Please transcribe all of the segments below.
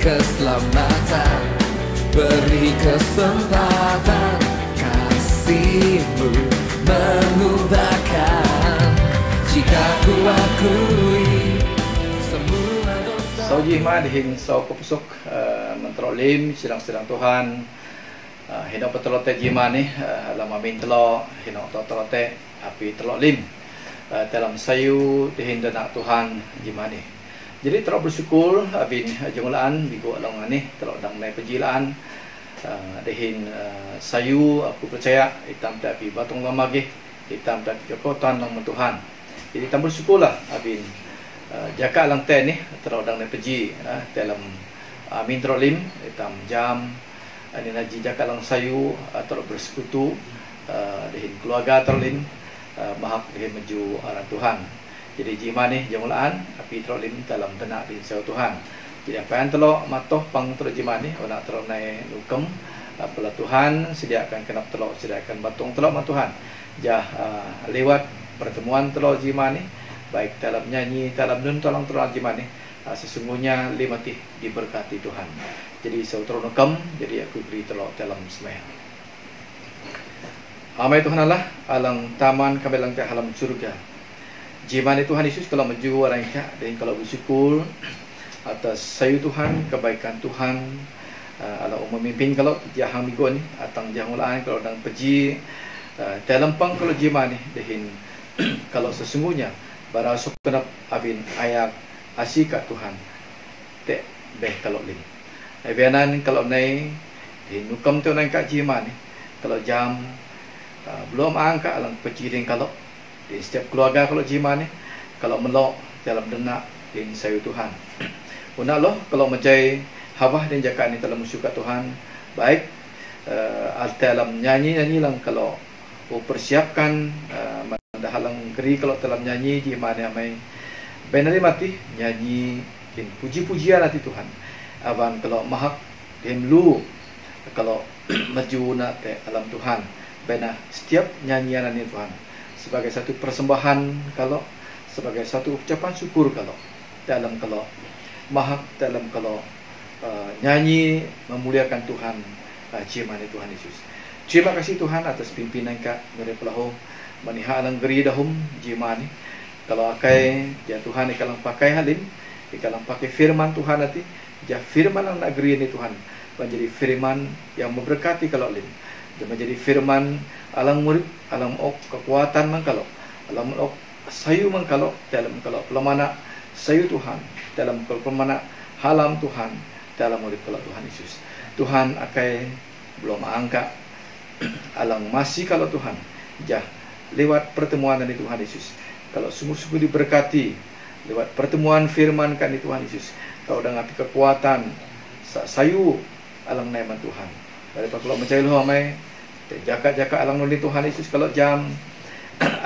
keselamatan, beri kesempatan, kasih-Mu mengubahkan. Jika ku akui semua dosa. Sau jihma dihin sau kupusuk mentrolim sidang-sidang Tuhan. Hinok petelote jihma ni alam amin telok hinok telote api telok lim dalam sayu dihin denak Tuhan jihma ni. Jadi terok bersyukur abin jenglaan bigo along ni terok dang nai penjilaan dihin sayu aku percaya hitam tapi batung lamage hitam tapi kekotan lang Tuhan. Jadi tambah bersyukurlah abin jaka lang ten ni terok dang nai penji dalam amin trolim hitam jam ani naji jaka lang sayu terok bersekutu dihin keluarga trolim mahak dihin menuju arah Tuhan. Jadi jima ni jamulaan api trolim dalam tenak di sel Tuhan. Jadi apa yang telok matoh pang telok jima ni ona telok nai nukem pela Tuhan sediakan kenap telok sediakan batung telok ma Tuhan. Jah lewat pertemuan telok jima ni baik dalam nyanyi dalam nun tolong telok jima ni sesungguhnya limati diberkati Tuhan. Jadi sautro nukem jadi aku beri telok dalam sembahyang. Amai Tuhan Allah alang taman kami lang halam surga. Jimani Tuhan Yesus kalau menuju orang ikat dan kalau bersyukur atas sayu Tuhan, kebaikan Tuhan, Allah memimpin kalau jahang minggu ni, atang jahang ulaan kalau dang pergi dalam pang kalau jimani dehin kalau sesungguhnya barasuk kenap abin ayak asikat Tuhan te beh kalau lim. Bianan kalau nai dehin nukam tu nang kat jimani kalau jam belum angkat alang pergi den kalau di setiap keluarga kalau jima ni kalau melok dalam denak din sayu Tuhan. Una loh kalau menjai hawah dan jaka ni dalam syukur Tuhan baik dalam nyanyi lang kalau persiapkan dalam geri kalau dalam nyanyi di mana amai benari mati nyanyi din puji-pujian hati Tuhan. Aban kalau mahak din lu kalau maju nak alam Tuhan bena setiap nyanyian ni Tuhan sebagai satu persembahan kalau sebagai satu ucapan syukur kalau dalam kalau mahak dalam kalau nyanyi memuliakan Tuhan cimani Tuhan Yesus. Terima kasih Tuhan atas pimpinan Kak ngere pelahu maniha alang geri dahum jimani kalau akai ya Tuhan ikalang pakai halim ikalang pakai firman Tuhan nanti ja firman ang negeri ini Tuhan menjadi firman yang memberkati kalau lim menjadi firman alang murid alang ok kekuatan man kalau alang ok sayu man kalau dalam kalau pelamana sayu Tuhan dalam pelamana halam Tuhan dalam murid kalau Tuhan Yesus Tuhan akai belum angkat alang masih kalau Tuhan jah lewat pertemuan dari Tuhan Yesus kalau sungguh-sungguh diberkati lewat pertemuan firman kan di Tuhan Yesus kau dengan kekuatan sayu alang naiman Tuhan daripada kalau mencari lu amai jaka-jaka alang nuli Tuhan Yesus kalau jam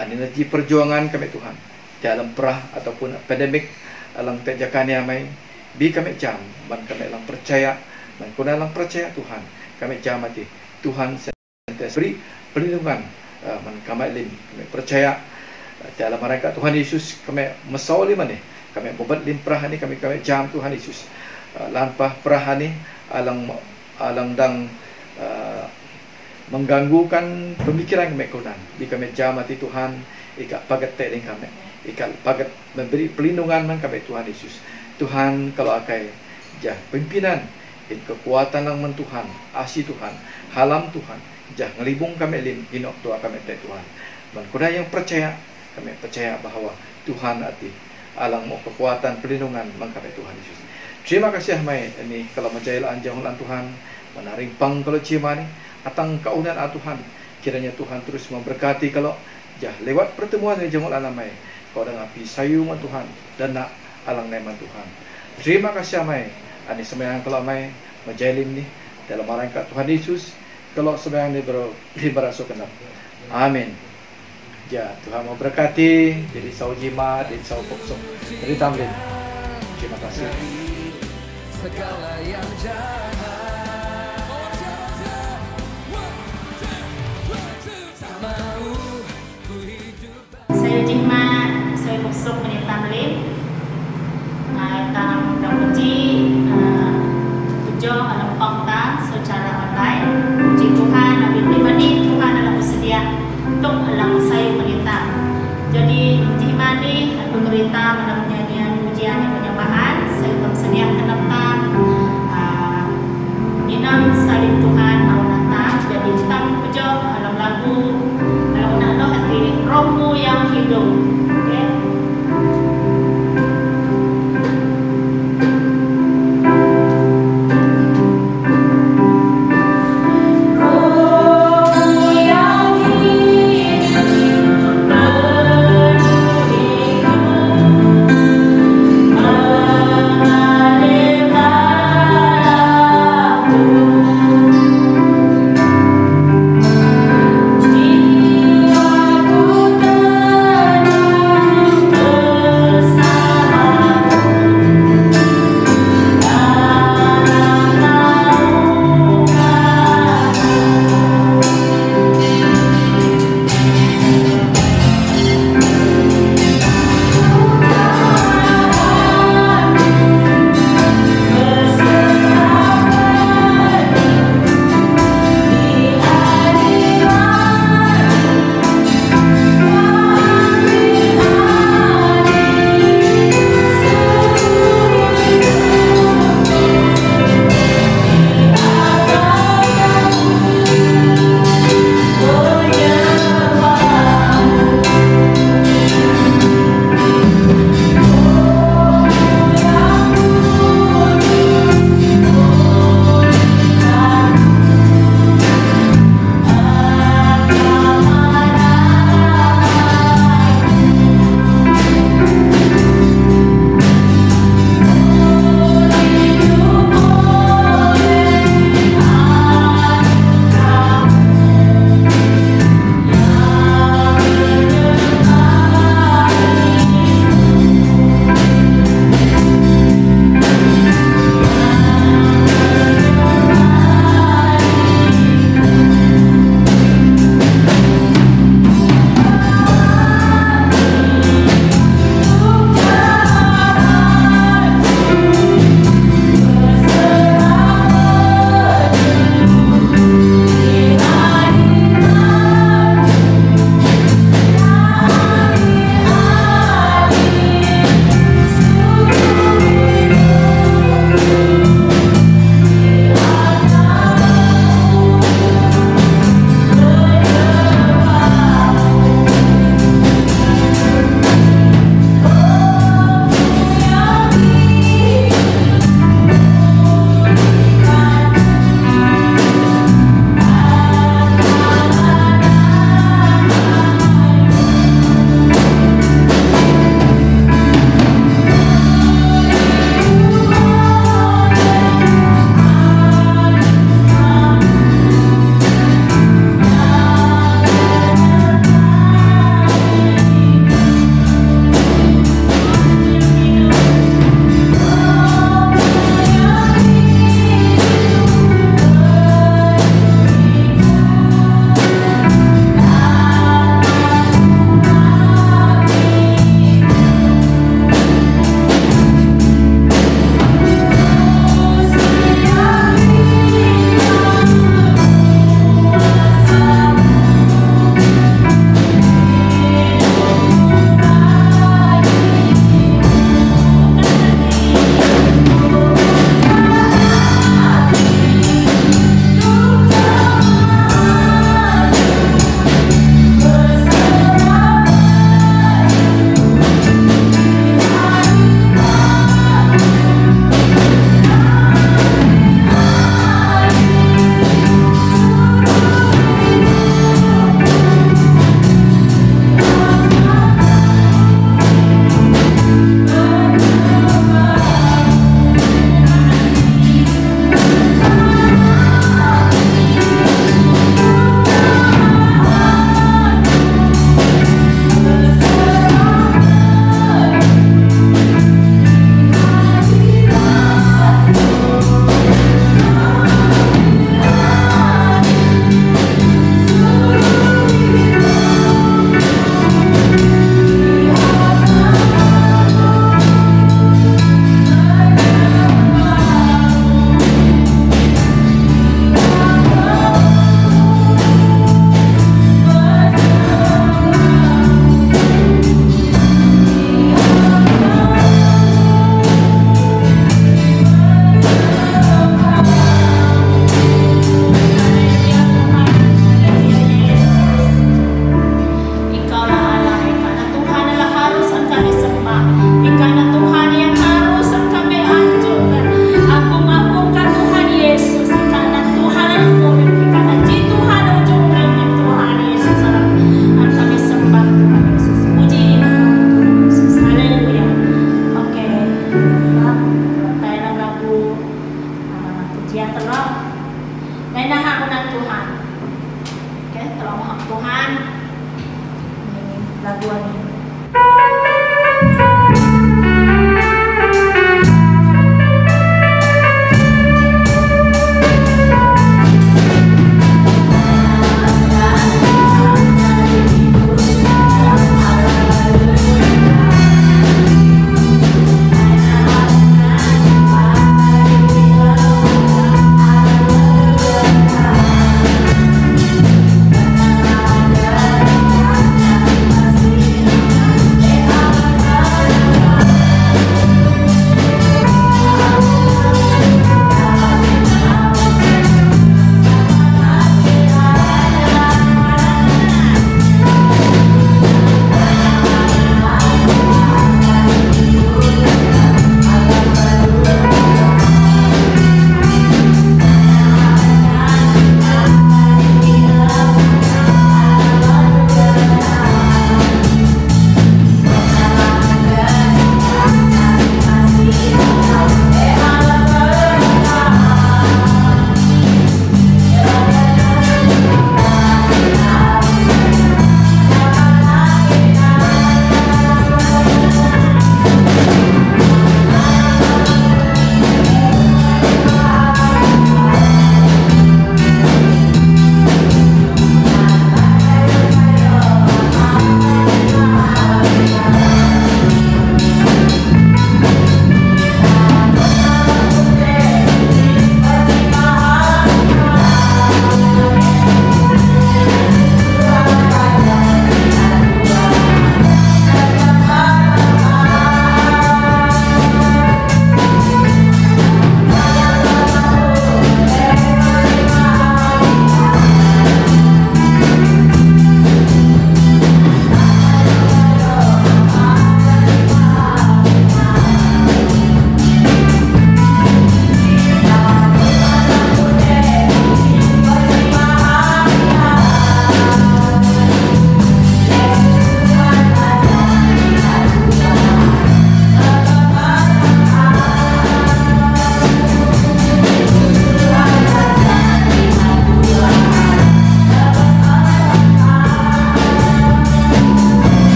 energi perjuangan kami Tuhan dalam perah ataupun pandemik alang jaka ni amai bi kami jam ban kami alang percaya dan kuna alang percaya Tuhan kami jam mati Tuhan sentiasa beri perlindungan man kami lim kami percaya dalam mereka Tuhan Yesus kami mesawali mana kami bobat lim perah ni kami jam Tuhan Yesus lampah perah ni alang dang mengganggukan pemikiran kami kunan di kami jamati Tuhan ikat pagat tedeng kami ikat pagat memberi perlindungan man kami Tuhan Yesus Tuhan kalau akai jah pimpinan in kekuatan lang man Tuhan asih Tuhan halam Tuhan jah ngelibung kami lim inok tua kami Tuhan man kuna yang percaya kami percaya bahawa Tuhan ati alang mo kekuatan perlindungan man kami Tuhan Yesus. Terima kasih mai ini kalau menjailan jangan Tuhan menaring pang kalau cima ni atang kaunan Tuhan kiranya Tuhan terus memberkati kalau jah lewat pertemuan ni jangan alamai kau dengan api sayu man Tuhan dan nak alang naiman Tuhan. Terima kasih mai ani sembahyang kalau mai menjailim ni dalam marangkat Tuhan Yesus kalau sembahyang ni berasuk kenap. Amin. Ya, Tuhan memberkati jadi sau jima dan sau poksok dari tamlin. Terima kasih. Segala yang jahat saya jima saya poksok dari tamlin tanam daun kunci Jimani aku cerita pada penyanyian pujian yang penyembahan. Saya bersedia akan datang inam salib Tuhan awal datang jadi hitam pujo dalam lagu dalam nado hati rohmu yang hidup. Okay? Jiwaku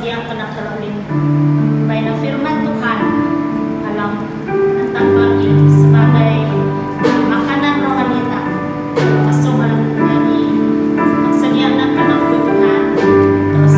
sediakan terlalu baik firman Tuhan dalam tentang kami sebagai makanan rohani kita. Masuk dalam jadi sediakan karena Tuhan terus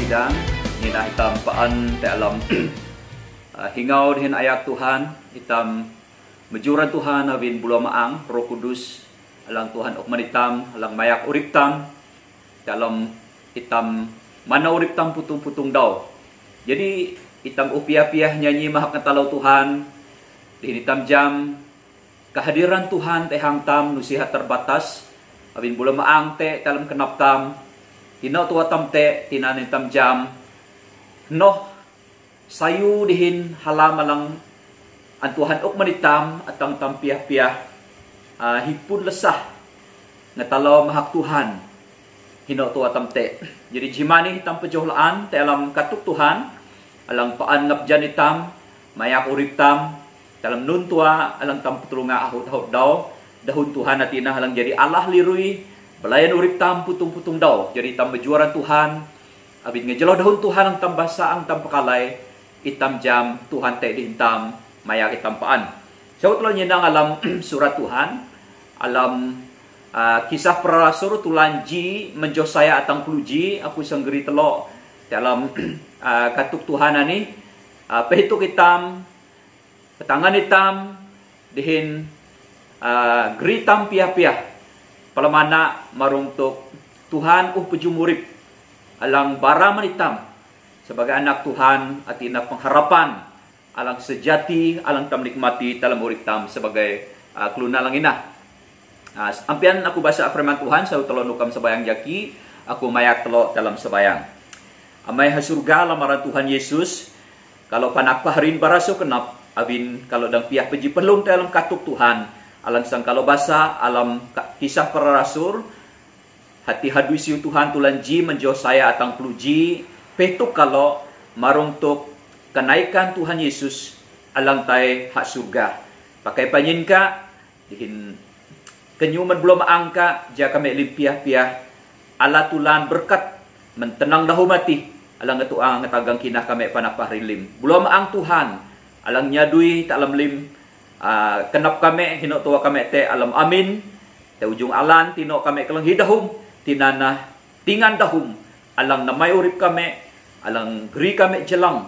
sidang nina hitam paan te alam hingau dihin ayat Tuhan hitam mejuran Tuhan awin bula maang Roh Kudus alang Tuhan ok manitam alang mayak urip tam dalam hitam mana urip tam putung-putung daw. Jadi hitam upiah-piah nyanyi mahak ngatalau Tuhan dihin hitam jam kehadiran Tuhan tehang tam nusihat terbatas awin bula maang te dalam kenap tam hinaw tua tam te tinanin tam jam noh sayu dihin halamalang ang Tuhan ok manitam at ang tampiah-piah hipun lesah natalaw mahak Tuhan hinaw tua tam te. Jadi jimani hitam pejohlaan te alam katuk Tuhan alang paan ngapjan hitam mayak urip tam dalam nun tua alang tam petulunga ahud-ahud daw dahun Tuhan atina halang jadi Allah lirui belayan urip tam putung-putung daw. Jadi tam bejuaran Tuhan abit ngejeloh dahun Tuhan ang tam basa ang tam pakalay itam jam Tuhan te dihintam mayak itam paan. So tulo nyenang alam surat Tuhan alam kisah para rasul tulan ji menjosaya atang puluji aku sanggeri telo dalam katuk Tuhan ani pehituk hitam petangan hitam dihin geritam piah-piah palamana marungtuk Tuhan pejumurip alang bara manitam sebagai anak Tuhan atina pengharapan alang sejati alang tam nikmati dalam urip tam sebagai keluna lang ina. Ampian aku baca firman Tuhan sau telo nukam sebayang jaki aku mayak telo dalam sebayang. Amai hasurga lamaran Tuhan Yesus kalau panak paharin baraso kenap abin kalau dang piah peji pelung dalam katuk Tuhan alang sang kalau basa alam kisah para rasul hati hadui siu Tuhan tulan ji menjauh saya atang peluji petuk kalau marung tuk kenaikan Tuhan Yesus alang tai hak surga pakai panyin ka dihin kenyuman belum angka jaka kami limpiah-piah ala tulan berkat mentenang dahu mati alang ngatuang ngatagang kinah kami panak pahrilim belum ang Tuhan alang nyadui tak alam lim kenap kami hino tua kami te alam amin te ujung alan tino kami kelang hidahum tinanah tingan dahum alang namay urip kami alang geri kami jelang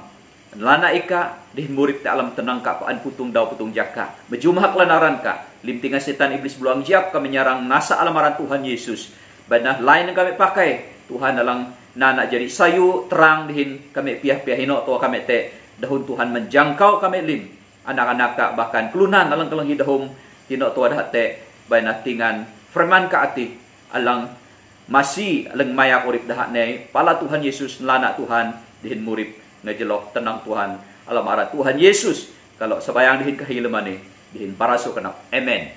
lana ika di murip te alam tenang ka paan putung daw putung jaka mejumah kelanaran ka limtingan setan iblis beluang jiap kami nyarang nasa alamaran Tuhan Yesus banah lain yang kami pakai Tuhan alang nana jadi sayu terang dihin kami piah-piah hino tua kami te dahun Tuhan menjangkau kami lim anak-anak ka bahkan kelunan alang kelang hidahum hino tua dah te banah tingan firman ka ati alang masih alang mayak urip dah ne pala Tuhan Yesus lana Tuhan dihin murip ngejelok tenang Tuhan alam arah Tuhan Yesus kalau sebayang dihin kahileman ni dihin paraso kenap amen.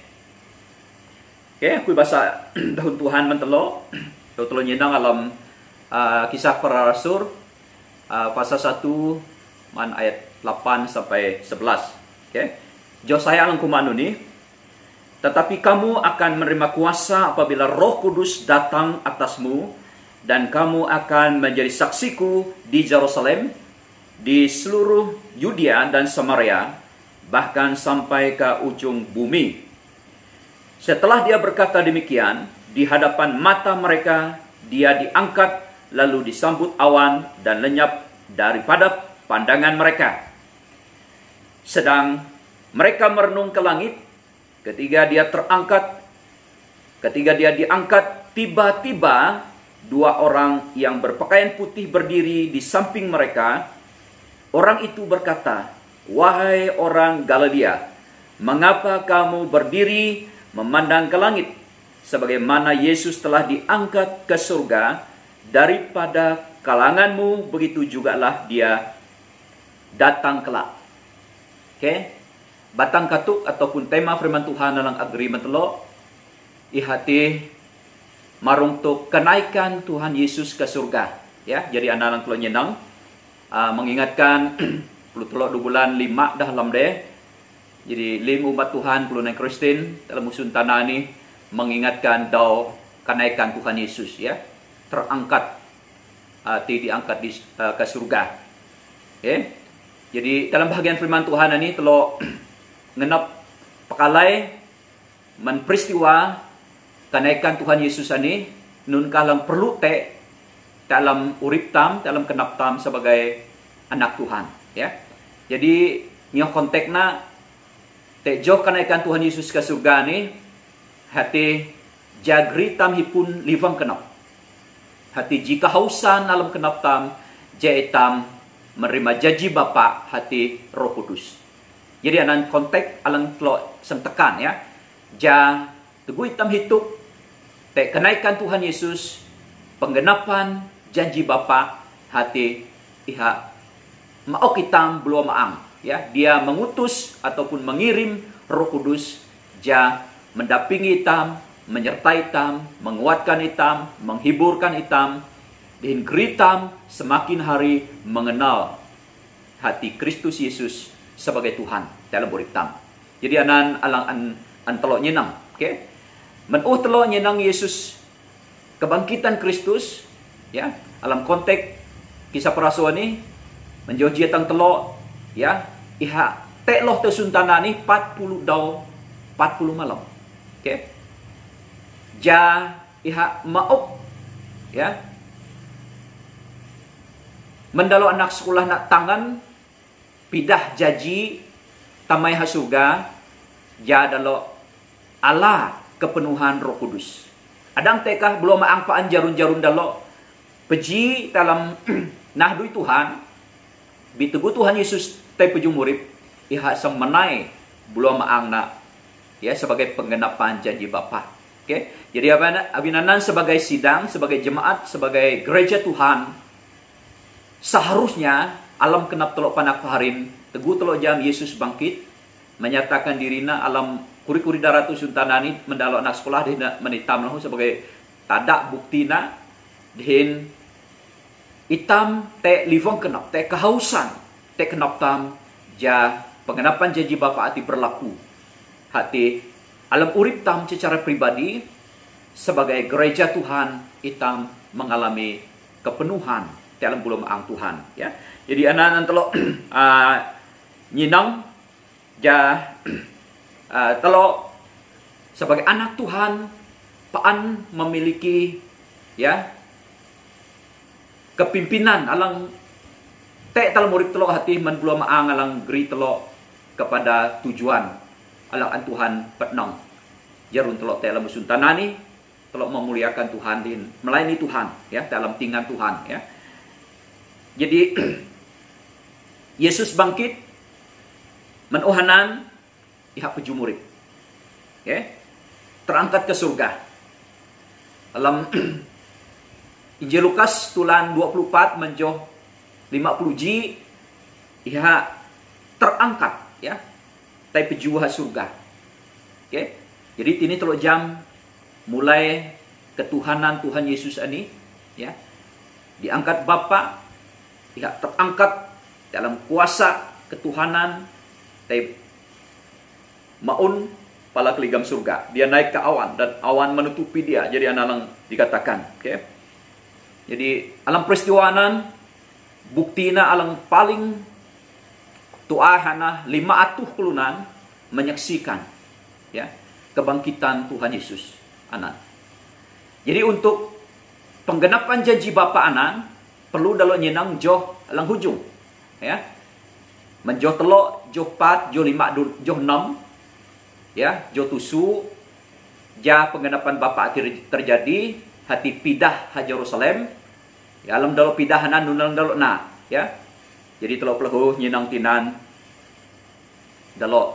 Okay, aku bahasa dahun Tuhan mentelo telo nyenang alam kisah para rasul pasal 1 man ayat 8 sampai 11. Okay. Jauh saya alang kumanu ni tetapi kamu akan menerima kuasa apabila Roh Kudus datang atasmu dan kamu akan menjadi saksiku di Yerusalem, di seluruh Yudea dan Samaria, bahkan sampai ke ujung bumi. Setelah dia berkata demikian, di hadapan mata mereka, dia diangkat, lalu disambut awan dan lenyap daripada pandangan mereka. Sedang mereka merenung ke langit, ketika dia diangkat, tiba-tiba dua orang yang berpakaian putih berdiri di samping mereka. Orang itu berkata, "Wahai orang Galilea, mengapa kamu berdiri memandang ke langit? Sebagaimana Yesus telah diangkat ke surga, daripada kalanganmu, begitu jugalah dia datang kelak." Okay? Batang katuk ataupun tema firman Tuhan dalam agreement lo ihati marung tuk kenaikan Tuhan Yesus ke surga. Ya, jadi anak lo nyenang mengingatkan puluh telok 2 bulan 5 dah dalam deh. Jadi 5 umat Tuhan puluh naik Kristen dalam musun tanah ni mengingatkan dau kenaikan Tuhan Yesus ya. Terangkat diangkat ke surga. Okay? Jadi dalam bahagian firman Tuhan ini telo ngenap pakalai men peristiwa kenaikan Tuhan Yesus ini nun kalang perlu te dalam urip tam, dalam kenap tam sebagai anak Tuhan, ya. Jadi nyoh kontekna tejo kenaikan Tuhan Yesus ke surga ni hati jagri tam hipun livang kenap. Hati jika hausan dalam kenap tam jaitam menerima janji Bapa hati Roh Kudus. Jadi anan konteks alang telo sentekan, ya. Ja teguh hitam hidup te kenaikan Tuhan Yesus, penggenapan janji Bapa hati iha mau kita belum maang, ya. Dia mengutus ataupun mengirim Roh Kudus ja mendampingi hitam, menyertai hitam, menguatkan hitam, menghiburkan hitam, dan hitam semakin hari mengenal hati Kristus Yesus sebagai Tuhan dalam urip tam. Jadi anan alang an telok nyenang, okay? Menuh telok nyenang Yesus kebangkitan Kristus, ya. Dalam konteks kisah perasuan ni menjauh jiatang telok, ya. Iha tekloh tesuntana ni 40 daw 40 malam. Okay? Ja iha mauk, ya. Mendalo anak sekolah nak tangan pidah jaji tamai hasuga ja dalo ala kepenuhan Roh Kudus. Adang tekah belum maang paan jarun-jarun dalo peji dalam nahdui Tuhan biteguh Tuhan Yesus tay peju murib iha sang menai belum maang na, ya, sebagai penggenapan janji Bapa. Okay? Jadi abinanan sebagai sidang, sebagai jemaat, sebagai gereja Tuhan, seharusnya alam kenap telok panak paharin teguh telok jam Yesus bangkit menyatakan dirina alam kuri-kuri daratu suntanani mendalo anak sekolah dia menitam lahu sebagai tadak buktina din itam te livong kenap te kehausan te kenap tam ja pengenapan janji Bapa hati berlaku hati alam urip tam secara pribadi sebagai gereja Tuhan itam mengalami kepenuhan dalam bulan maang Tuhan, ya. Jadi anak telok nyinang ja telok sebagai anak Tuhan paan memiliki, ya, kepimpinan alang te dalam urip telok hati men bulan maang alang geri telok kepada tujuan alang Tuhan petnang jarun telok te dalam suntanani telok memuliakan Tuhan din melayani Tuhan, ya, dalam tinggal Tuhan, ya. Jadi Yesus bangkit menuhanan iha peju murid, okay? Terangkat ke surga. Dalam Injil Lukas tulan 24 menjoh 50 ji iha terangkat, ya, tai peju ha surga. Okay? Jadi ini telok jam mulai ketuhanan Tuhan Yesus ani, ya, diangkat Bapa, iha terangkat dalam kuasa ketuhanan tai maun pala keligam surga. Dia naik ke awan dan awan menutupi dia. Jadi analang dikatakan, okay? Jadi alam peristiwanan buktina alang paling tuahana 500 kulunan menyaksikan, ya, kebangkitan Tuhan Yesus anan. Jadi untuk penggenapan janji Bapa anan perlu dalam nyenang joh alang hujung, ya. Menjoh telok, joh 4, joh 5, joh 6, ya, joh tusu ja penggenapan Bapa terjadi hati pidah ha Jerusalem, ya, alam dalam pidahanan nunang dalam na, ya. Jadi telok peluh nyenang tinan dalam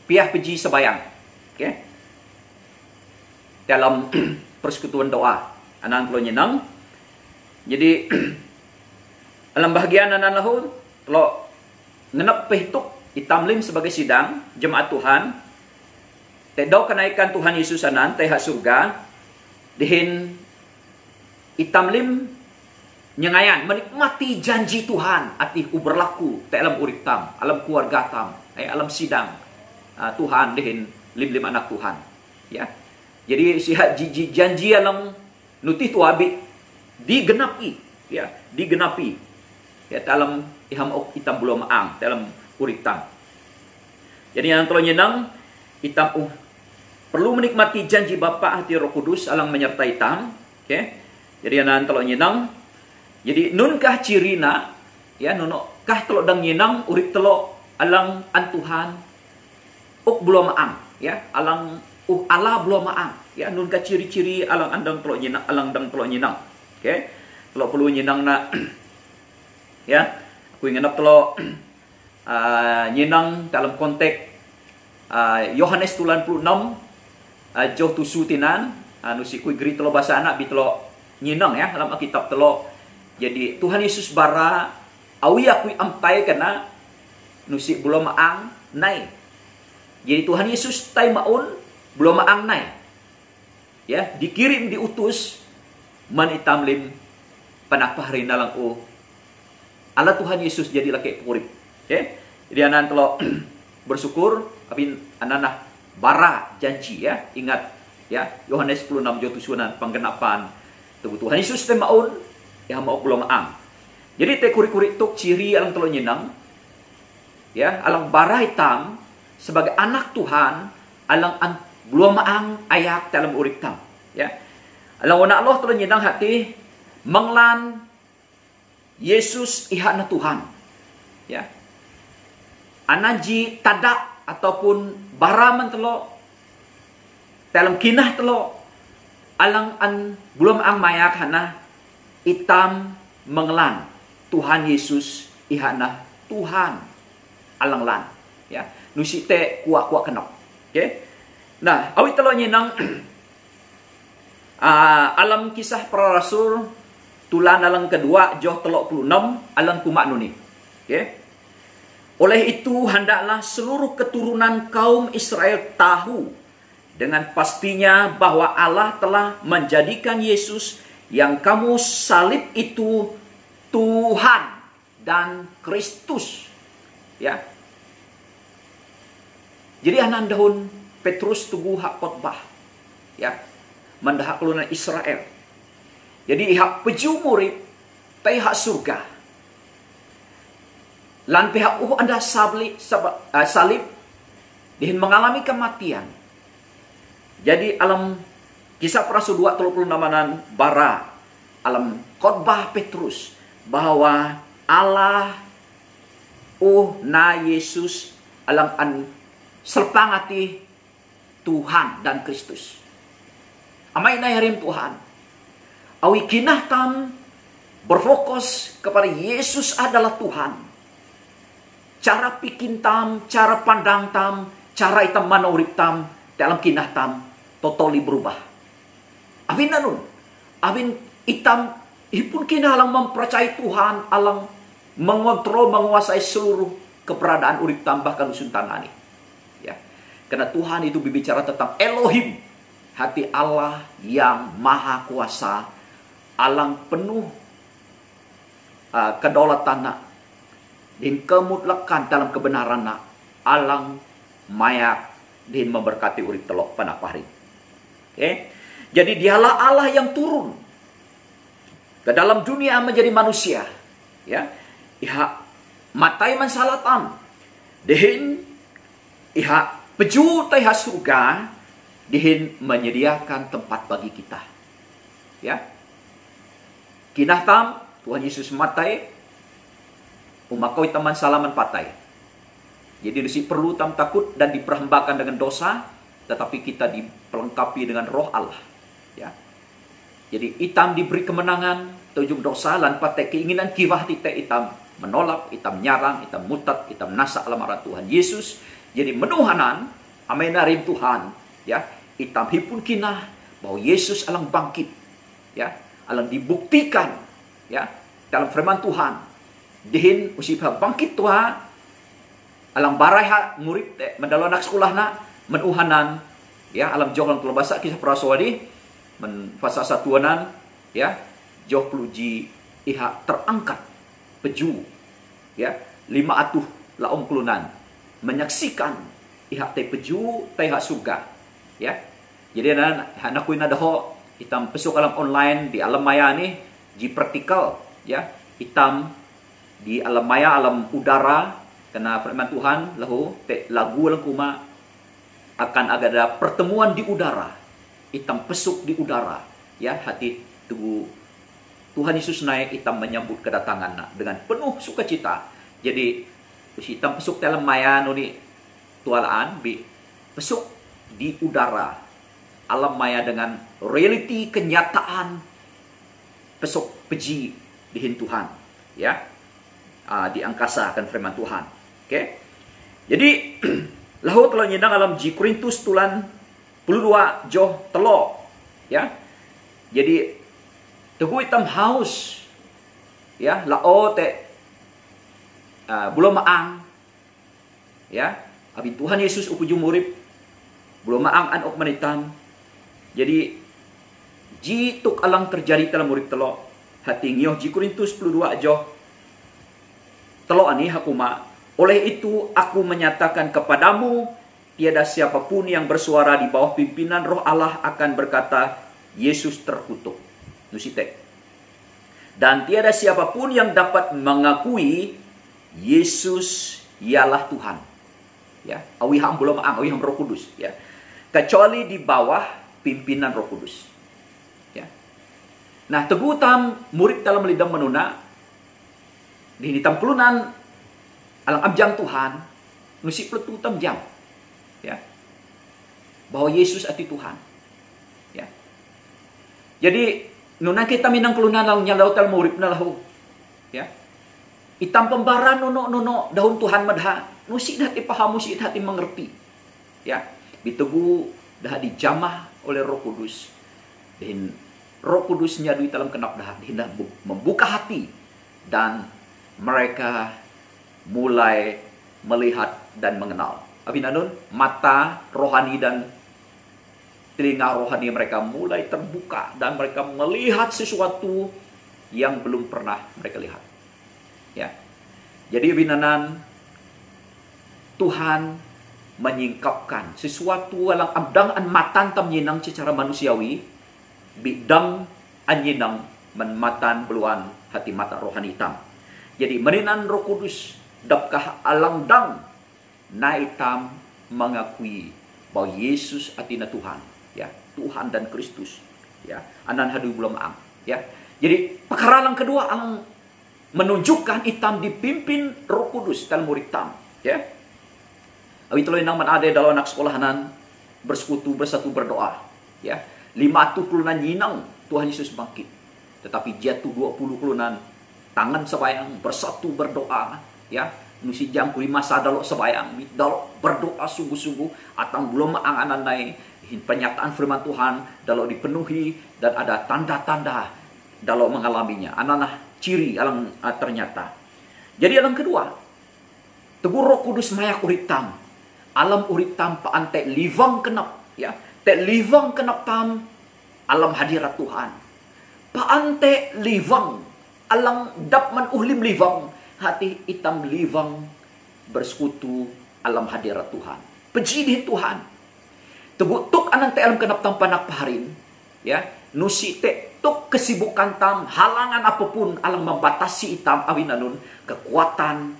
piah peji sebayang, okay? Dalam persekutuan doa anan telok nyenang. Jadi dalam bahagian anan lahu telok ngenep pehituk itamlim sebagai sidang jemaat Tuhan tedo kenaikan Tuhan Yesus anan teh surga dihin itamlim nyengayan menikmati janji Tuhan ati berlaku te alam urip tam, alam keluarga tam, alam sidang Tuhan dihin lim anak Tuhan, ya. Jadi sihat janji alam nutih tu abi digenapi, ya, digenapi, ya, dalam iham itam belum maang dalam urip tam. Jadi yang telo nyenang itam perlu menikmati janji Bapa hati Roh Kudus alang menyertai tam, okay? Jadi anan telo nyinang. Jadi nunkah cirina ya nunokah telo dang nyinang urip telo alang an Tuhan uk belum maang ya alang Allah belum maang ya nunkah ciri-ciri alang andang telo nyinang alang dang telo nyinang. Oke. Telo perlu nyinang na ya aku ingat telo nyinang dalam konteks Yohanes 36 Joh tusutinan anu si kui geri telo bahasa anak bi telo nyinang ya dalam Alkitab telo. Jadi Tuhan Yesus bara awi aku ampai kena nusi belum maang nai. Jadi Tuhan Yesus tai maun belum maang nai. Ya, dikirim diutus man itam lim panapah rina lang Allah Tuhan Yesus jadi laki purip. Okay? Jadi anan telo bersyukur apin anana bara janji ya. Ingat ya Yohanes 10:6 jotusunan penggenapan tubuh Tuhan Yesus te maun ya mau belum maang. Jadi te kuri-kuri tuk ciri alang telo nyinang ya alang bara hitam sebagai anak Tuhan alang belum maang ayak dalam urip tam ya. Alang wana Allah telo nyinang hati menglan Yesus ihana Tuhan ya. Anaji tadak ataupun baraman telo dalam kinah telo alang belum ang mayak hana itam menglan Tuhan Yesus ihana Tuhan alang lan ya nusi te kuak kenok. Okay? Nah awi telo nyinang alam kisah para rasul tulan alang kedua Joh 36 alang kumak nuni. Okay? Oleh itu hendaklah seluruh keturunan kaum Israel tahu dengan pastinya bahwa Allah telah menjadikan Yesus yang kamu salib itu Tuhan dan Kristus. Ya. Jadi anandahun Petrus tubuh hak khotbah. Ya. Mendahak kelunan Israel. Jadi hak peju murid tai hak surga. Lan pihak anda salib dihin mengalami kematian. Jadi alam kisah Rasul 2:36 bara alam khotbah Petrus bahwa Allah na Yesus alam serpangati Tuhan dan Kristus. Amai na harim Tuhan. Awi kinah tam berfokus kepada Yesus adalah Tuhan. Cara pikin tam, cara pandang tam, cara itam mana urip tam dalam kinah tam totally berubah. Awin nanun, awin itam ipun kinah alang mempercayai Tuhan, alang mengontrol, menguasai seluruh keberadaan urip tam bahkan usun tanani. Ya, karena Tuhan itu berbicara tentang Elohim, hati Allah yang maha kuasa, alang penuh kedaulatan dan kemutlakan dalam kebenaran alang mayak dan memberkati urip telok panapahri. Okay? Jadi dialah Allah yang turun ke dalam dunia menjadi manusia. Ya, iha matai mansalatam, dehin iha peju taiha surga, dehin menyediakan tempat bagi kita. Ya, kinah tam Tuhan Yesus matai umakoi taman salaman patai. Jadi disi perlu tam takut dan diperhambakan dengan dosa, tetapi kita dipelengkapi dengan roh Allah. Ya. Jadi itam diberi kemenangan, tujung dosa lan patai keinginan kivah tite itam menolak, itam nyarang, itam mutat, itam nasak lamaran Tuhan Yesus. Jadi menuhanan, amin narim Tuhan, ya. Itam hipun kinah bahwa Yesus alang bangkit, ya, alang dibuktikan, ya, dalam firman Tuhan. Dihin usipha bangkit tua alang barai ha murid mendalo anak sekolah na menuhanan ya alam joh lang tulabasa kisah praswadi men fasa satuanan ya joh pluji iha terangkat peju ya 500 laom kulunan menyaksikan iha te peju te ha surga ya. Jadi anak kuina daho hitam pesuk alam online di alam maya ni ji praktikal ya hitam di alam maya, alam udara, karena firman Tuhan lahu lagu lang kuma akan ada pertemuan di udara, hitam pesuk di udara, ya hati tubuh Tuhan Yesus naik, itam menyambut kedatangan dengan penuh sukacita. Jadi itam pesuk dalam maya nuni tualaan bi pesuk di udara alam maya dengan realiti kenyataan pesuk peji dihin Tuhan, ya, di angkasa akan firman Tuhan. Oke, jadi lahu telah nyedang alam Ji Korintus tulan 22 joh telo, ya. Jadi teguh itam haus, ya, lao te belum maang, ya, abin Tuhan Yesus upujung murib belum maang an ok manitam. Jadi ji tuk alang terjadi dalam murib telo hati ngioh Ji Korintus 22 joh telo ani hakuma. Oleh itu aku menyatakan kepadamu, tiada siapapun yang bersuara di bawah pimpinan Roh Allah akan berkata Yesus terkutuk. Nusite. Dan tiada siapapun yang dapat mengakui Yesus ialah Tuhan. Ya, awiham belum awiham Roh Kudus, ya. Kecuali di bawah pimpinan Roh Kudus. Ya. Nah, teguh tam murid dalam lidang menuna di hitam pelunan alang abjang Tuhan, nusi pletu tam jam. Ya. Bahwa Yesus ati Tuhan. Ya. Jadi nuna kita minang kelunan lang nyalau tal murid na lahu. Ya. Itam pembaran nuno daun Tuhan madha. Nusi dah dipahamu, si hati mengerti. Ya. Bitugu dah dijamah oleh Roh Kudus. Dan Roh Kudus nyadui dalam kenap dah hendak membuka hati dan mereka mulai melihat dan mengenal. Abinanun mata rohani dan telinga rohani mereka mulai terbuka dan mereka melihat sesuatu yang belum pernah mereka lihat. Ya. Jadi binanan Tuhan menyingkapkan sesuatu alang abdang an matan tam nyinang secara manusiawi, bidang an nyinang matan beluan hati mata rohani hitam. Jadi meninan Roh Kudus dapkah alang dang na hitam mengakui bahwa Yesus atina Tuhan. Ya, Tuhan dan Kristus, ya, anan hadu belum ang, ya. Jadi perkara yang kedua ang menunjukkan hitam dipimpin Roh Kudus dalam murid tam, ya. Awi tuluy nang man ade dalam anak sekolahanan bersekutu bersatu berdoa, ya. 50 kulunan nyinang Tuhan Yesus bangkit. Tetapi jatuh 20 kulunan tangan sebayang bersatu berdoa, ya. Nusi jam kuli masa dalok sebayang, dalok berdoa sungguh-sungguh atang belum ang ananay pernyataan firman Tuhan dalam dipenuhi dan ada tanda-tanda dalam mengalaminya. Ananah ciri alang ternyata. Jadi alang kedua, teguh Roh Kudus mayak uritam. Alam uritam paan te livang kenap, ya. Te livang kenap tam alam hadirat Tuhan. Paan te livang alang dapman uhlim livang hati hitam livang bersekutu alam hadirat Tuhan. Pejidih Tuhan. Tegutuk anang te alam kenap tam panak paharin, ya, nusi te tuk kesibukan tam halangan apapun alang membatasi itam awinanun kekuatan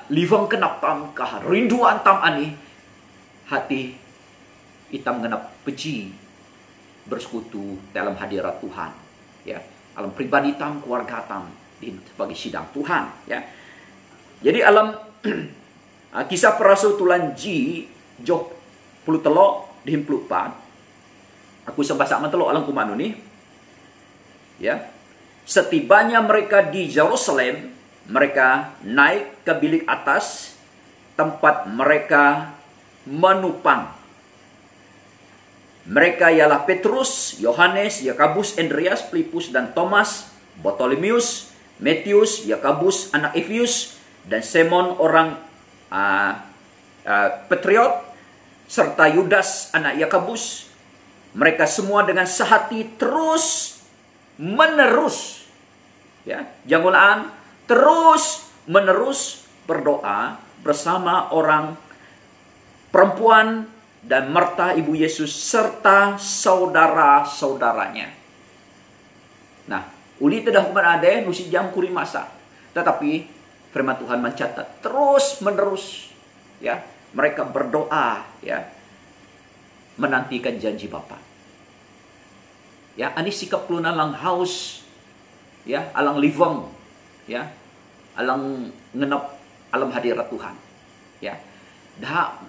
livang kenap tam rinduan tam ani hati itam genap peji bersekutu dalam hadirat Tuhan, ya, alam pribadi tam keluarga tam di sebagai sidang Tuhan, ya. Jadi alam kisah para rasul tulan Ji joh puluh telok di 24. Aku sebasa telok alang kumanu nih. Ya. Setibanya mereka di Yerusalem, mereka naik ke bilik atas tempat mereka menupang. Mereka ialah Petrus, Yohanes, Yakobus, Andreas, Filipus dan Thomas, Bartolomeus, Matius, Yakobus anak Efius dan Simon orang Patriot serta Yudas anak Yakobus. Mereka semua dengan sehati terus menerus, ya, jangan terus menerus berdoa bersama orang perempuan dan Marta ibu Yesus serta saudara-saudaranya. Nah, uli tidak hukuman ade nusi jam kuri masa, tetapi firman Tuhan mencatat terus menerus, ya, mereka berdoa, ya, menantikan janji Bapa. Ya, ani sikap kelunan lang haus ya, alang livang, ya, alang ngenap alam hadirat Tuhan, ya, dah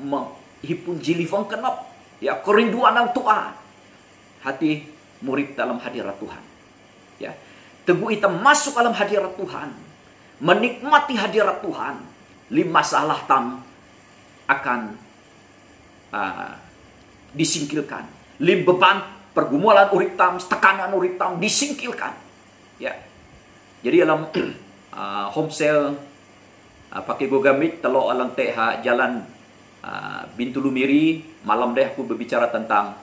hipun jilivang kenap, ya, kerinduan ang Tuhan, hati murid dalam hadirat Tuhan, ya, teguh kita masuk dalam hadirat Tuhan, menikmati hadirat Tuhan, lima masalah tam akan disingkirkan, lim beban pergumulan urip tam, tekanan urip tam disingkirkan, ya. Jadi dalam home sale pakai gogamik telo alang TH jalan Bintulu Miri, malam deh aku berbicara tentang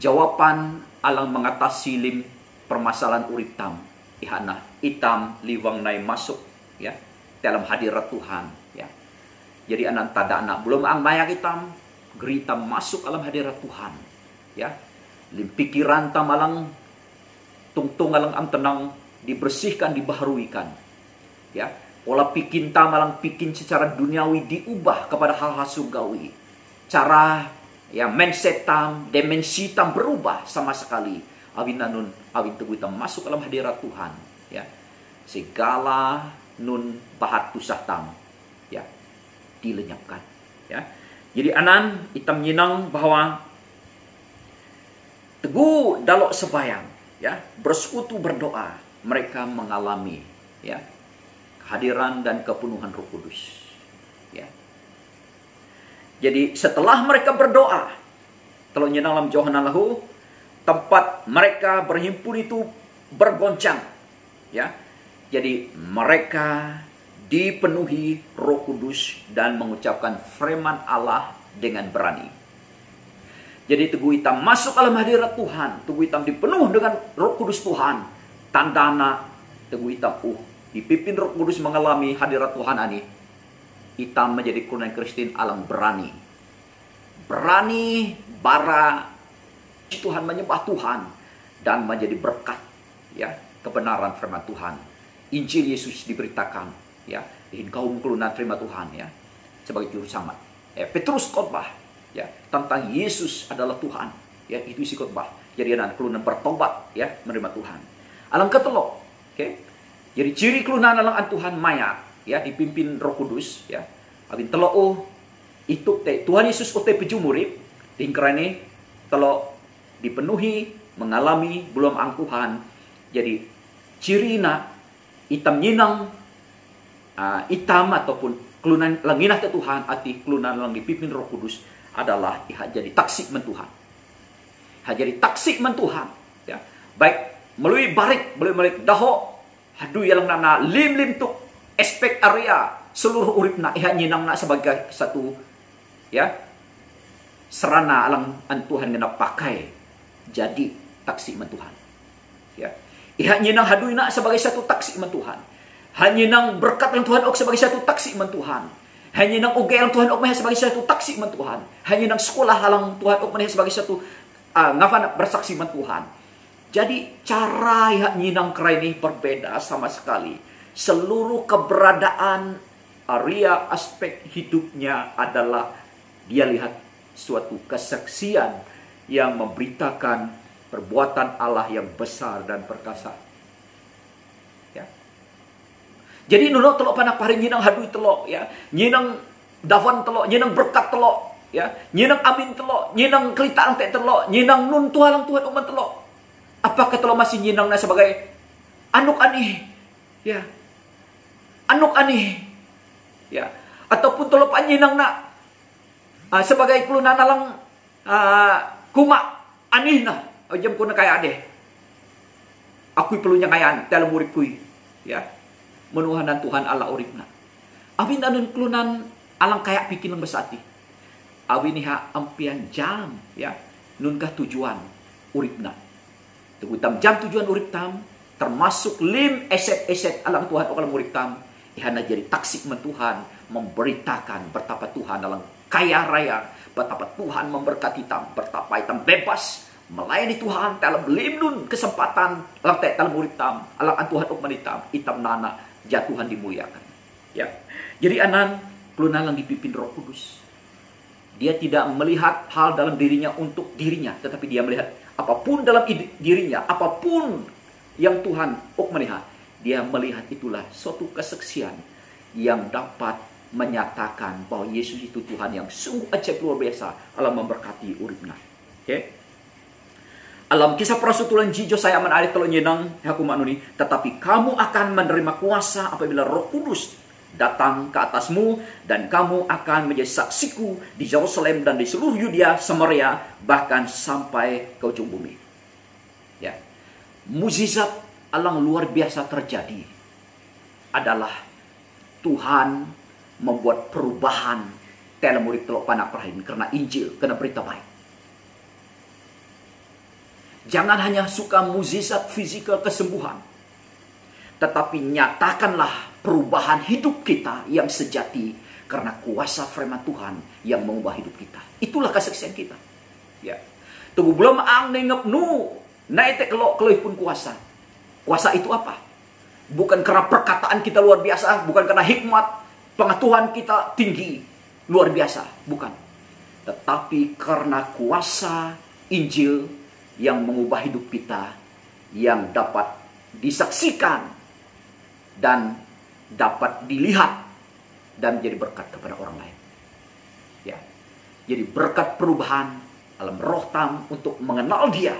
jawaban alang mengatasi lim permasalahan urip tam, ihana itam liwang nai masuk, ya, dalam hadirat Tuhan, ya. Jadi anak tada anak belum ang maya hitam gerita masuk dalam hadirat Tuhan, ya. Lim pikiran tam alang tungtung alang am tenang dibersihkan, dibaharuikan, ya. Pola pikin tam alang pikin secara duniawi diubah kepada hal-hal surgawi. Cara, ya, mindset tam, dimensi tam berubah sama sekali. Awin nanun awin teguh tam masuk dalam hadirat Tuhan, ya. Segala nun bahat tusah tam, ya, dilenyapkan, ya. Jadi anan itam nyinang bahwa teguh dalok sebayang, ya, bersekutu berdoa, mereka mengalami, ya, kehadiran dan kepenuhan Roh Kudus, ya. Jadi setelah mereka berdoa, kalau nyinang dalam Yohanan lahu, tempat mereka berhimpun itu bergoncang, ya. Jadi mereka dipenuhi Roh Kudus dan mengucapkan firman Allah dengan berani. Jadi teguh hitam masuk dalam hadirat Tuhan, teguh hitam dipenuh dengan Roh Kudus Tuhan. Tandana teguh hitam dipimpin Roh Kudus mengalami hadirat Tuhan ani. Hitam menjadi kelunan Kristen alang berani. Berani bara Tuhan, menyembah Tuhan dan menjadi berkat, ya, kebenaran firman Tuhan. Injil Yesus diberitakan, ya, kaum kelunan terima Tuhan, ya, sebagai juru selamat. Petrus khotbah, ya, tentang Yesus adalah Tuhan, ya, itu isi khotbah. Jadi anak kelunan bertobat, ya, menerima Tuhan. Alang ketelok, oke. Jadi ciri kelunan alang Tuhan maya, ya, dipimpin Roh Kudus, ya. Abin telok itu Tuhan Yesus ote pejumurip, dingkrane telok dipenuhi, mengalami belum ang Tuhan. Jadi cirina itam nyinang itam ataupun kelunan langinah ke Tuhan ati kelunan lang dipimpin Roh Kudus adalah jadi taksik men Tuhan. Jadi taksik men Tuhan, ya. Baik melalui barik, melalui daho hadu yang nana lim tuk aspek area seluruh uripna nyinang na sebagai satu, ya, serana alang an Tuhan ngena pakai jadi taksik men Tuhan, ya. Nyinang haduina sebagai satu taksik men Tuhan. Nyinang berkat yang Tuhan ok sebagai satu taksik men Tuhan. Nyinang oge yang Tuhan ok sebagai satu taksik men Tuhan. Nyinang sekolah halang Tuhan ok sebagai satu ngafana bersaksi men Tuhan. Jadi cara nyinang kerai ini berbeda sama sekali. Seluruh keberadaan area aspek hidupnya adalah dia lihat suatu kesaksian yang memberitakan perbuatan Allah yang besar dan perkasa, ya. Jadi nuno telok panak pari nyinang hadui telok, ya, nyinang davan telok, nyinang berkat telok, ya, nyinang amin telok, nyinang kelita ante telok, nyinang nun tuhalang Tuhan umat telok. Apakah telok masih nyinang na sebagai anuk ani, ya, anuk ani, ya, ataupun telok pan nyinang na sebagai kelunan alang kuma anih na. Jam ko na kaya ade. Ako'y perlunya kayaan dalam urip kuy, ya. Menuhanan Tuhan Allah uripna. Awin anun klunan alang kaya bikin lang basati. Awin niha ampian jam, ya. Nun kah tujuan uripna. Tegutam jam tujuan urip tam termasuk lim eset alang Tuhan o alang urip tam. Ihana jadi taksik men Tuhan, memberitakan betapa Tuhan alang kaya raya, betapa Tuhan memberkati tam, betapa itam bebas melayani Tuhan dalam limnun kesempatan lantai dalam murid tam alang Tuhan ukmanitam itam nana jatuhan dimuliakan, ya. Jadi anan kelunan lang dipimpin Roh Kudus. Dia tidak melihat hal dalam dirinya untuk dirinya, tetapi dia melihat apapun dalam dirinya, apapun yang Tuhan melihat. Dia melihat itulah suatu kesaksian yang dapat menyatakan bahwa Yesus itu Tuhan yang sungguh ajaib luar biasa alam memberkati uripna. Okay? Alam kisah perasutulan jijo saya aman ayat telo nyenang haku manuni, tetapi kamu akan menerima kuasa apabila Roh Kudus datang ke atasmu, dan kamu akan menjadi saksiku di Yerusalem dan di seluruh Yudea, Samaria, bahkan sampai ke ujung bumi. Ya. Mukjizat alang luar biasa terjadi adalah Tuhan membuat perubahan dalam murid telok panak perhain karena Injil, karena berita baik. Jangan hanya suka mukjizat fisikal kesembuhan, tetapi nyatakanlah perubahan hidup kita yang sejati karena kuasa firman Tuhan yang mengubah hidup kita. Itulah kesaksian kita. Ya. Tunggu belum ang nengep nu naik kelok pun kuasa. Kuasa itu apa? Bukan karena perkataan kita luar biasa, bukan karena hikmat pengetahuan kita tinggi luar biasa, bukan. Tetapi karena kuasa Injil yang mengubah hidup kita, yang dapat disaksikan dan dapat dilihat dan menjadi berkat kepada orang lain. Ya. Jadi berkat perubahan dalam roh tam untuk mengenal Dia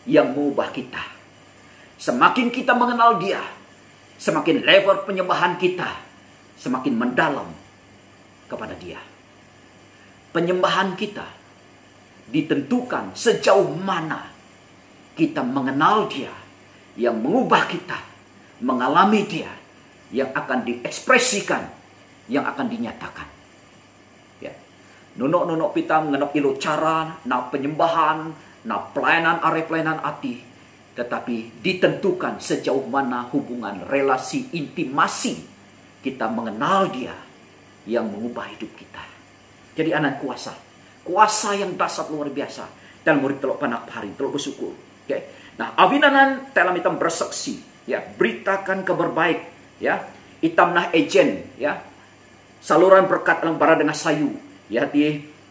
yang mengubah kita. Semakin kita mengenal Dia, semakin level penyembahan kita semakin mendalam kepada Dia. Penyembahan kita ditentukan sejauh mana kita mengenal Dia yang mengubah kita, mengalami Dia yang akan diekspresikan, yang akan dinyatakan. Ya. Nunuk-nunuk kita mengenal ilo cara, na penyembahan, na pelayanan are pelayanan hati, tetapi ditentukan sejauh mana hubungan relasi intimasi kita mengenal Dia yang mengubah hidup kita. Jadi anak kuasa yang dasar luar biasa dalam murid telok panak hari telok bersyukur. Okay. Nah, awinanan dalam hitam bersaksi, ya, beritakan kabar baik, ya, hitam nah ejen, ya, saluran berkat dalam bara dengan sayu, ya,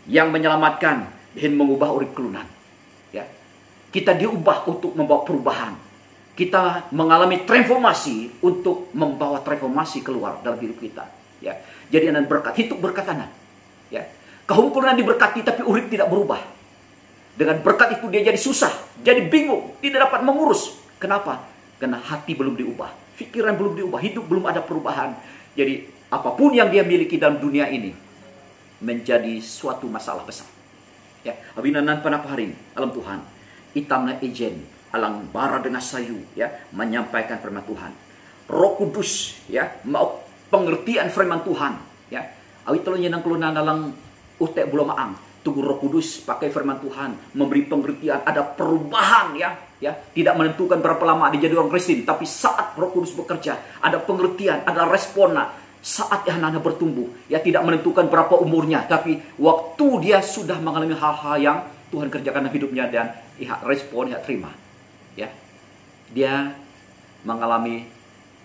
yang menyelamatkan, dan mengubah urip kelunan, ya. Kita diubah untuk membawa perubahan. Kita mengalami transformasi untuk membawa transformasi keluar dalam hidup kita, ya. Jadi anak berkat, hidup berkatanan, ya. Kehumpulan diberkati tapi urip tidak berubah. Dengan berkat itu dia jadi susah, jadi bingung, tidak dapat mengurus. Kenapa? Karena hati belum diubah, pikiran belum diubah, hidup belum ada perubahan. Jadi apapun yang dia miliki dalam dunia ini menjadi suatu masalah besar. Ya, abinanan panapaharin alam Tuhan, itamna ejen alang bara dengan sayu, ya, menyampaikan firman Tuhan. Roh Kudus, ya, mau pengertian firman Tuhan, ya. Awi tolo nyenang kelunan alang utek bula maang. Tunggu Roh Kudus pakai firman Tuhan, memberi pengertian, ada perubahan, ya, tidak menentukan berapa lama dia jadi orang Kristen, tapi saat Roh Kudus bekerja, ada pengertian, ada respon, saat anak-anak bertumbuh, ya, tidak menentukan berapa umurnya, tapi waktu dia sudah mengalami hal-hal yang Tuhan kerjakan dalam hidupnya dan respon, terima, ya, dia mengalami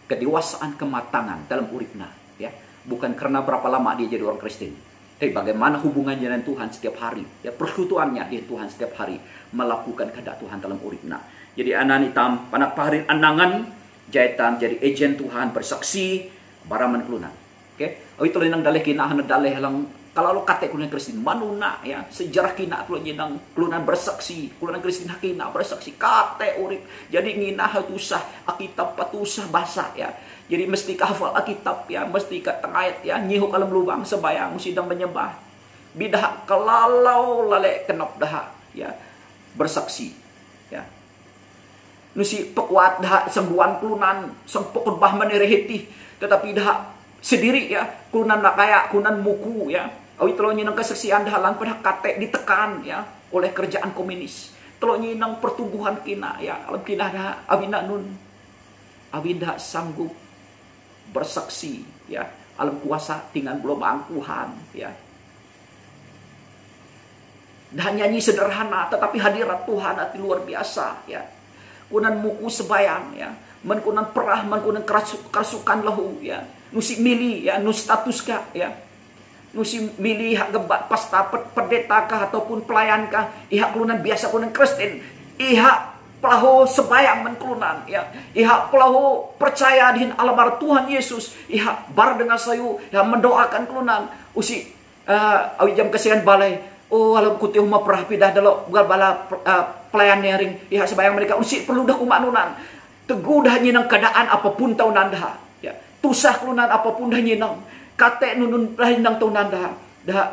kedewasaan, kematangan dalam uripna, ya, bukan karena berapa lama dia jadi orang Kristen. Tapi bagaimana hubungannya dengan Tuhan setiap hari, ya, persekutuannya dengan Tuhan setiap hari, melakukan kehendak Tuhan dalam uripna. Jadi anak hitam panak paharin anangan jahitan jadi ejen Tuhan bersaksi baraman kelunan. Oke, itu lenang daleh kina hana daleh lang kalau lo kate kelunan Kristen manuna, ya, sejarah kina kelunan bersaksi, kelunan Kristen hakina bersaksi kate urip. Jadi ngina hatusah akitab patusah bahasa, ya. Jadi mesti hafal Alkitab, ya, mesti ke tengayat, ya, nyihuk alam lubang sebayang sidang menyembah. Bidah kelalau lale kenop dah, ya, bersaksi, ya. Nusi pekuat dah sembuhan kelunan, sempok bah menerehiti, tetapi dah sendiri, ya, kelunan nak kaya, kelunan muku, ya. Awi telo nyinang kesaksian dah lang pada kate ditekan, ya, oleh kerjaan komunis. Telo nyinang pertumbuhan kina, ya, alam kina dah awina nun. Awinda sanggup bersaksi, ya, alam kuasa tinggal belum Tuhan, ya. Dan nyanyi sederhana tetapi hadirat Tuhan hati luar biasa, ya. Kunan muku sebayang, ya, menkunan perah, menkunan kerasukan lahu, ya. Nusi mili, ya, nus status kah, ya. Nusi mili hak gebat pasta pendeta kah ataupun pelayan kah, ihak kunan biasa kunan Kristen, ihak pelahu sembayang menkulunan, ya. Iha pelahu percaya dihin alamar Tuhan Yesus, iha bar dengan sayu, iha mendoakan kulunan, usi awi jam kesian balai, oh alam kuti huma perah pidah dalo bukan bala pelayan ring, iha sembayang mereka usi perlu dah kumanunan, teguh dah nyinang keadaan apapun tahunan dah, ya. Tusah kulunan apapun dah nyinang, kate nunun dah nyinang tahunan dah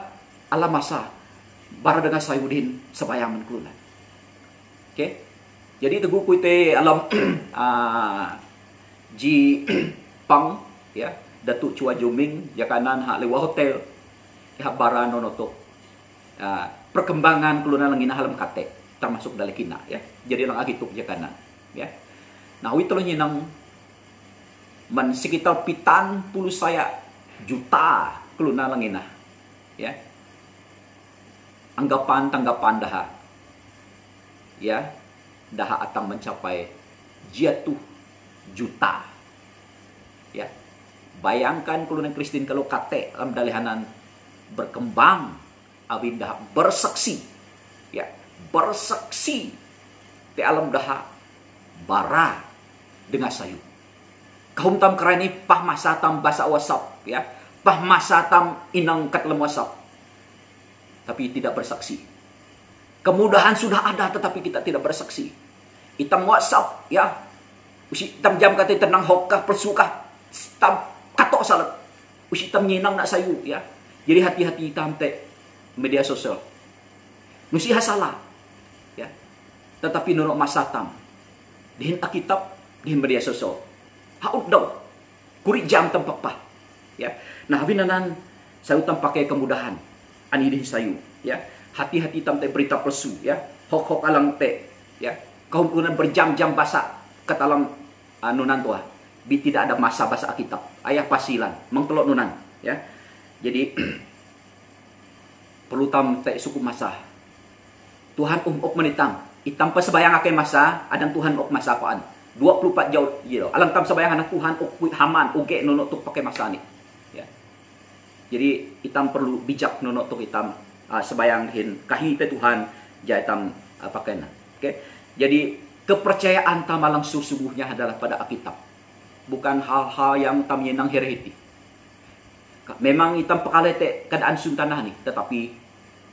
alam masa bar dengan sayu dihin sembayang menkulunan. Oke. Jadi teguh kuite alam ji pang, ya, Datuk Chua Juming jakanan hak lewa hotel hak baran nonoto perkembangan kelunan langina halam kate termasuk dalam kina, ya. Jadi lang agituk jakanan, ya. Nah wi tolo nyinang man sekitar 70 saya juta kelunan langina, ya. Tanggapan dah, ya. Dah atang mencapai jatuh juta, ya. Bayangkan kelunan Kristen kalau kate dalam dalihanan berkembang awin dah bersaksi, ya, bersaksi te alam dah bara dengan sayu kaum tam kerani pah masa tam bahasa WhatsApp, ya, pah masa tam inang kat lem WhatsApp tapi tidak bersaksi. Kemudahan sudah ada tetapi kita tidak bersaksi. Itam WhatsApp, ya. Usi itam jam kata tenang hokah persukah. Itam katok salat. Usi itam nyinang nak sayu, ya. Jadi hati-hati itam te media sosial. Nusi salah, ya. Tetapi nunuk masa tam. Dihin akitab, dihin media sosial. Haut daw. Kuri jam tempat pah. Ya. Nah, binanan sayu tam pakai kemudahan. Ani dihin sayu, ya. Hati-hati tam te berita palsu, ya. Hok-hok alang te, ya. Kaum kemudian berjam-jam bahasa katalang nunan tua. Bi tidak ada masa bahasa kitab. Ayah pasilan, mengtelok nunan, ya. Jadi perlu tam te suku masa. Tuhan ok menitang. Itam pa sebayang akai masa, adang Tuhan ok masa apaan. 24 jauh, gitu. Alang tam sebayang anak Tuhan ok haman, uge nunuk tuk pakai masa ni. Ya. Jadi itam perlu bijak nunuk tuk itam sebayang hin kahi pe Tuhan jaitam pakai na. Oke. Jadi kepercayaan tam alang sesungguhnya adalah pada Alkitab. Bukan hal-hal yang tam yenang hereti. Memang itam pekalete keadaan suntanah nih, tetapi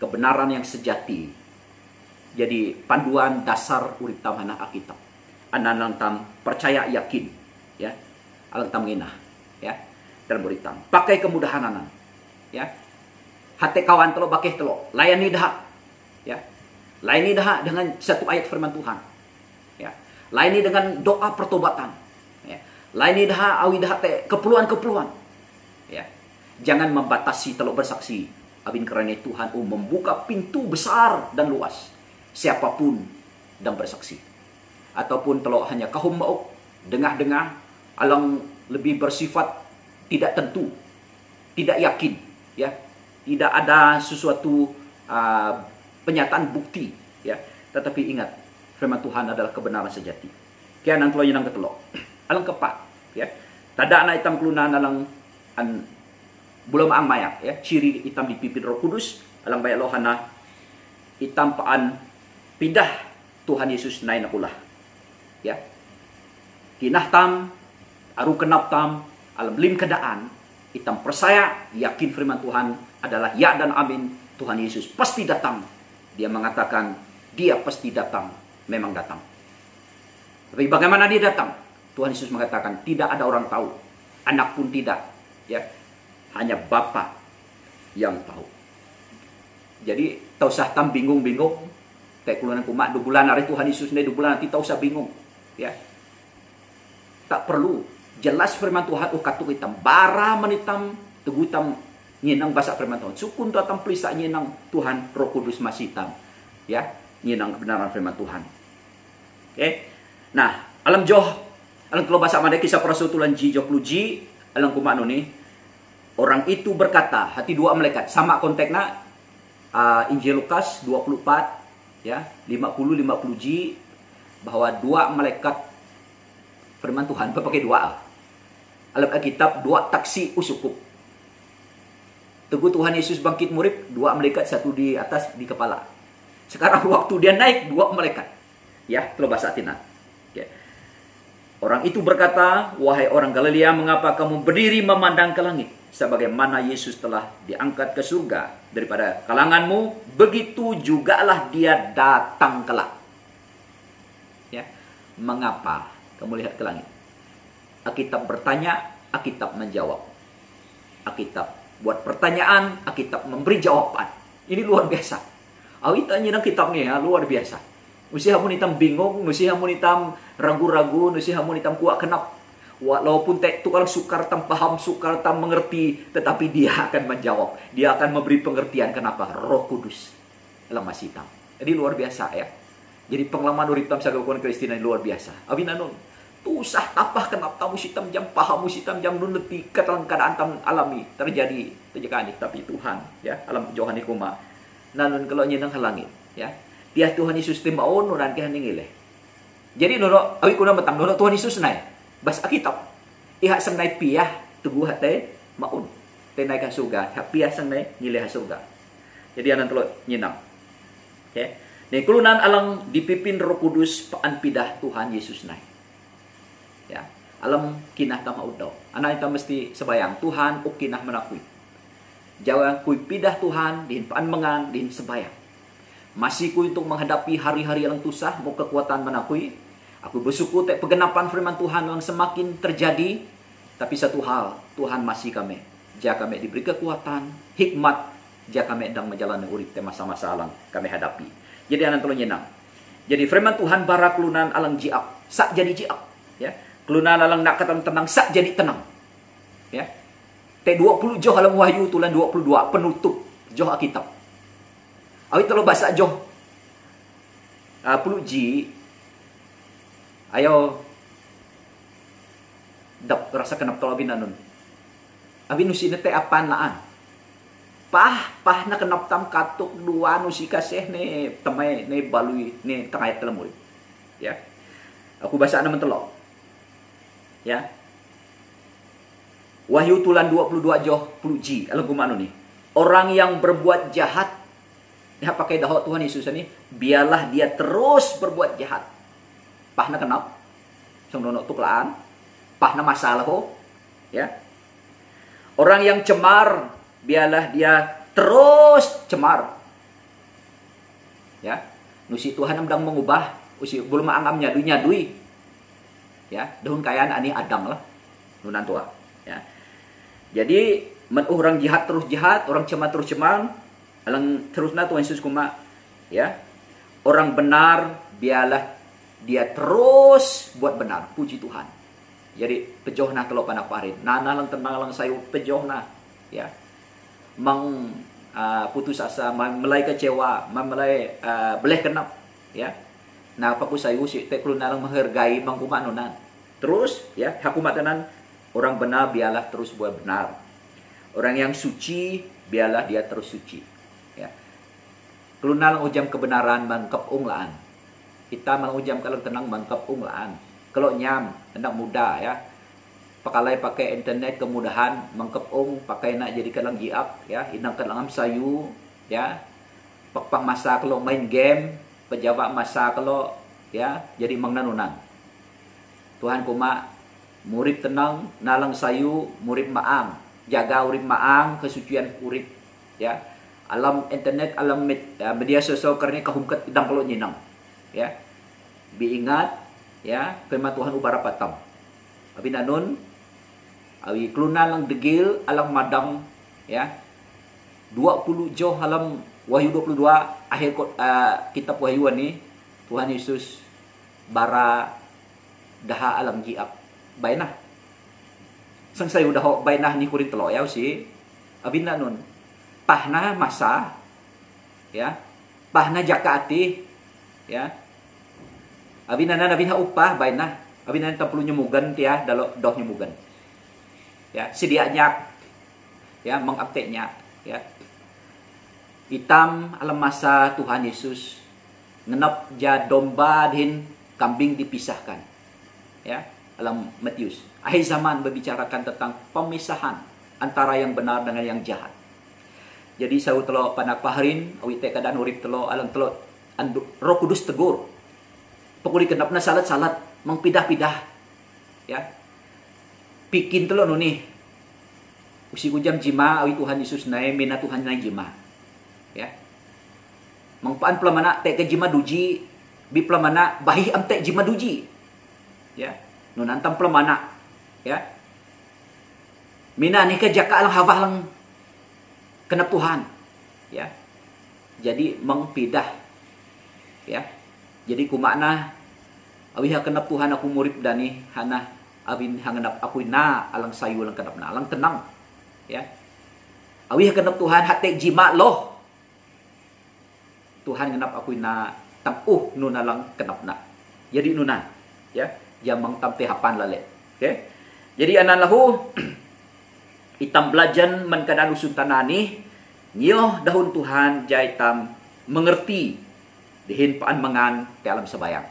kebenaran yang sejati. Jadi panduan dasar urip tam hana Alkitab. Anan tam percaya yakin, ya. Alang tam nginah, ya. Dalam urip tam. Pakai kemudahan anan, ya. Hati kawan telo bakeh telo, layani dah, ya. Layani dah dengan satu ayat firman Tuhan, ya. Layani dengan doa pertobatan, ya. Layani dah awi dah te keperluan-keperluan, ya. Jangan membatasi telo bersaksi. Abin kerana Tuhan membuka pintu besar dan luas. Siapapun dan bersaksi. Ataupun telo hanya kahum mauk, dengah-dengah, alang lebih bersifat tidak tentu, tidak yakin, ya. Tidak ada sesuatu penyataan bukti, ya. Tetapi ingat, firman Tuhan adalah kebenaran sejati. Kian nang telo yang ketelo. Alang kepat, ya. Tada na itam kelunan alang belum ang mayak, ya. Ciri itam dipimpin Roh Kudus, alang bayak lohana itam paan pindah Tuhan Yesus naik nakulah, ya. Kinah tam, aru kenap tam, alam lim kedaan, itam percaya, yakin firman Tuhan adalah ya dan amin. Tuhan Yesus pasti datang. Dia mengatakan dia pasti datang, memang datang. Tapi bagaimana dia datang? Tuhan Yesus mengatakan tidak ada orang tahu, anak pun tidak, ya. Hanya Bapa yang tahu. Jadi tak usah tam bingung-bingung. Tak keluaran kumak 2 bulan hari Tuhan Yesus ni 2 bulan nanti tak usah bingung, ya. Tak perlu. Jelas firman Tuhan katuk hitam bara menitam teguh tam nyenang bahasa firman Tuhan. Sukun tu atam pelisa nyenang Tuhan Roh Kudus masih hitam, ya. Nyenang kebenaran firman Tuhan. Oke. Nah, alam joh alam kalau bahasa Mada kisah Perasutulan G 20 alam kumak ni orang itu berkata, hati 2 malaikat sama konteknya Injil Lukas 24, ya, 50 G bahwa 2 malaikat firman Tuhan pakai 2 alam Alkitab 2 taksi usukup. Teguh Tuhan Yesus bangkit murid 2 malaikat, 1 di atas di kepala. Sekarang waktu dia naik 2 malaikat. Ya, telo bahasa Tina. Okay. Orang itu berkata, "Wahai orang Galilea, mengapa kamu berdiri memandang ke langit? Sebagaimana Yesus telah diangkat ke surga daripada kalanganmu, begitu jugalah dia datang kelak." Ya, mengapa kamu lihat ke langit? Alkitab bertanya, Alkitab menjawab. Alkitab buat pertanyaan, Alkitab memberi jawaban. Ini luar biasa. Awita nyinang kitab ni luar biasa. Usia hamun hitam bingung, usia hamun hitam ragu-ragu, usia hamun hitam kuat kenap. Walaupun tukang sukar tam paham, sukar tam mengerti, tetapi dia akan menjawab. Dia akan memberi pengertian kenapa Roh Kudus dalam masih hitam. Jadi luar biasa ya. Jadi pengalaman urip tam sagakuan Kristina luar biasa. Abin anon tusah tapah kenapa tamu sitam jam paham sitam jam nun letih keadaan tam alami terjadi terjadi tapi Tuhan ya alam Johan ikuma nanon kalau nyenang halangit ya dia Tuhan Yesus timaon nuran kihan ningile. Jadi nono awi kuna matang nono Tuhan Yesus nai bas Alkitab iha sangnai piah tubuh hate maun tenai ka surga ha piah sangnai ngile ha surga. Jadi anan telo nyenang. Okay. Nih kulunan alang dipimpin Roh Kudus paan pidah Tuhan Yesus nai. Ya, alam kinah tama udaw. Anak kita mesti sebayang Tuhan uk kinah menakui. Jawa kui pidah Tuhan dihin paan mengan dihin sebayang. Masih kui untuk menghadapi hari-hari yang tusah mau kekuatan menakui. Aku bersyukur tek pegenapan firman Tuhan yang semakin terjadi. Tapi satu hal, Tuhan masih kami. Jika kami diberi kekuatan, hikmat, jika kami sedang menjalani urip te masa-masa alang kami hadapi. Jadi anak tolong nyenang. Jadi firman Tuhan bara kelunan alang jiak, sak jadi jiak, ya. Kelunan alang nak kata tenang, sak jadi tenang. Ya. T20 joh alang Wahyu tulan 22 penutup joh Alkitab. Awit telo bahasa joh. 10 ji. Ayo dap rasa kenap tolo binanun. Abi nusin teh apaan laan. Pah na kenap tam katuk dua nusi kasih ne temai ne balui ne tengah telemuri. Ya. Aku bahasa nama telo. Ya. Wahyu tulan 22 joh 10 ji. Alang kumano nih. Orang yang berbuat jahat. Ya pakai dahok Tuhan Yesus ini. Biarlah dia terus berbuat jahat. Pahna kenap. Sungnono tuklaan. Pahna masalah ho. Ya. Orang yang cemar. Biarlah dia terus cemar. Ya. Nusi Tuhan sedang mengubah. Usi belum anggap nyadui. Ya, daun kayaan ani adang lah. Nunan tua. Ya. Jadi orang jahat terus jahat, orang cemar terus cemar. Alang terusna Tuhan Yesus kuma. Ya. Orang benar biarlah dia terus buat benar. Puji Tuhan. Jadi pejohna kalau panak parin. Nana lang tenang lang sayo pejohna. Ya. Mang putus asa, mulai kecewa, mulai beleh kenap. Ya. Nah, paku sayo si teklo na lang menghargai mangkumanonan. Terus ya, hakumatanan orang benar biarlah terus buat benar. Orang yang suci biarlah dia terus suci. Ya. Kelunal ujam kebenaran mangkep unglaan. Kita mengujam kalau tenang mangkep unglaan. Kalau nyam, anak muda ya. Pakalai pakai internet kemudahan mangkep pakai nak jadi kalang giap ya, inang kalang sayu ya. Pakpang masa kalau main game, pejabat masa kalau ya jadi mangnanunan. Tuhan kuma murid tenang, nalang sayu, murid maang, jaga urip maang, kesucian urip ya. Alam internet, alam media sosial karena kahumkat idang kalau nyinang ya. Biingat ya, firman Tuhan ubara patam. Abi nanun awi klunan lang degil alang madang ya. 20 joh alam Wahyu 22 akhir kitab Wahyu ni Tuhan Yesus bara daha alam jiap bainah. Sang sayo daha bainah ni kurin telo ya si abin na nun. Pahna masa ya. Pahna jakati ya. Abin na abin ha upah bainah. Abin na tampulu nyumugan tiya dalo doh nyumugan. Ya, sedianya ya mengupdate-nya ya. Hitam alam masa Tuhan Yesus ngenap ja domba din kambing dipisahkan. Ya, alam Matius. Akhir zaman membicarakan tentang pemisahan antara yang benar dengan yang jahat. Jadi saya telo panak paharin awi te kadaan urip telo alang telo Roh Kudus tegur. Pekuli kenap na salat-salat, mengpidah-pidah. Ya. Pikin telo nih. Usi kujam jima awi Tuhan Yesus nae mina Tuhan nae jima. Ya. Mangpaan pelamana te ke jima duji, bi pelamana bahi am te jima duji. Ya. Nun antam pelamana. Ya. Mina ni ke jaka lang hawah lang kenap Tuhan. Ya. Jadi mengpidah. Ya. Jadi kumakna awi ha kenap Tuhan aku murid dani hana awin hangenap aku na alang sayu lang kenap na alang tenang. Ya. Awi ha kenap Tuhan hate jima loh. Tuhan kenap aku na tamuh nuna lang kenap na. Jadi nuna. Ya. Jamang tam tehapan lale. Okay. Jadi anan lahu itam belajan man kadanu suntanani nyoh dahun Tuhan jai tam mengerti dihin paan mangan ke alam sebayang.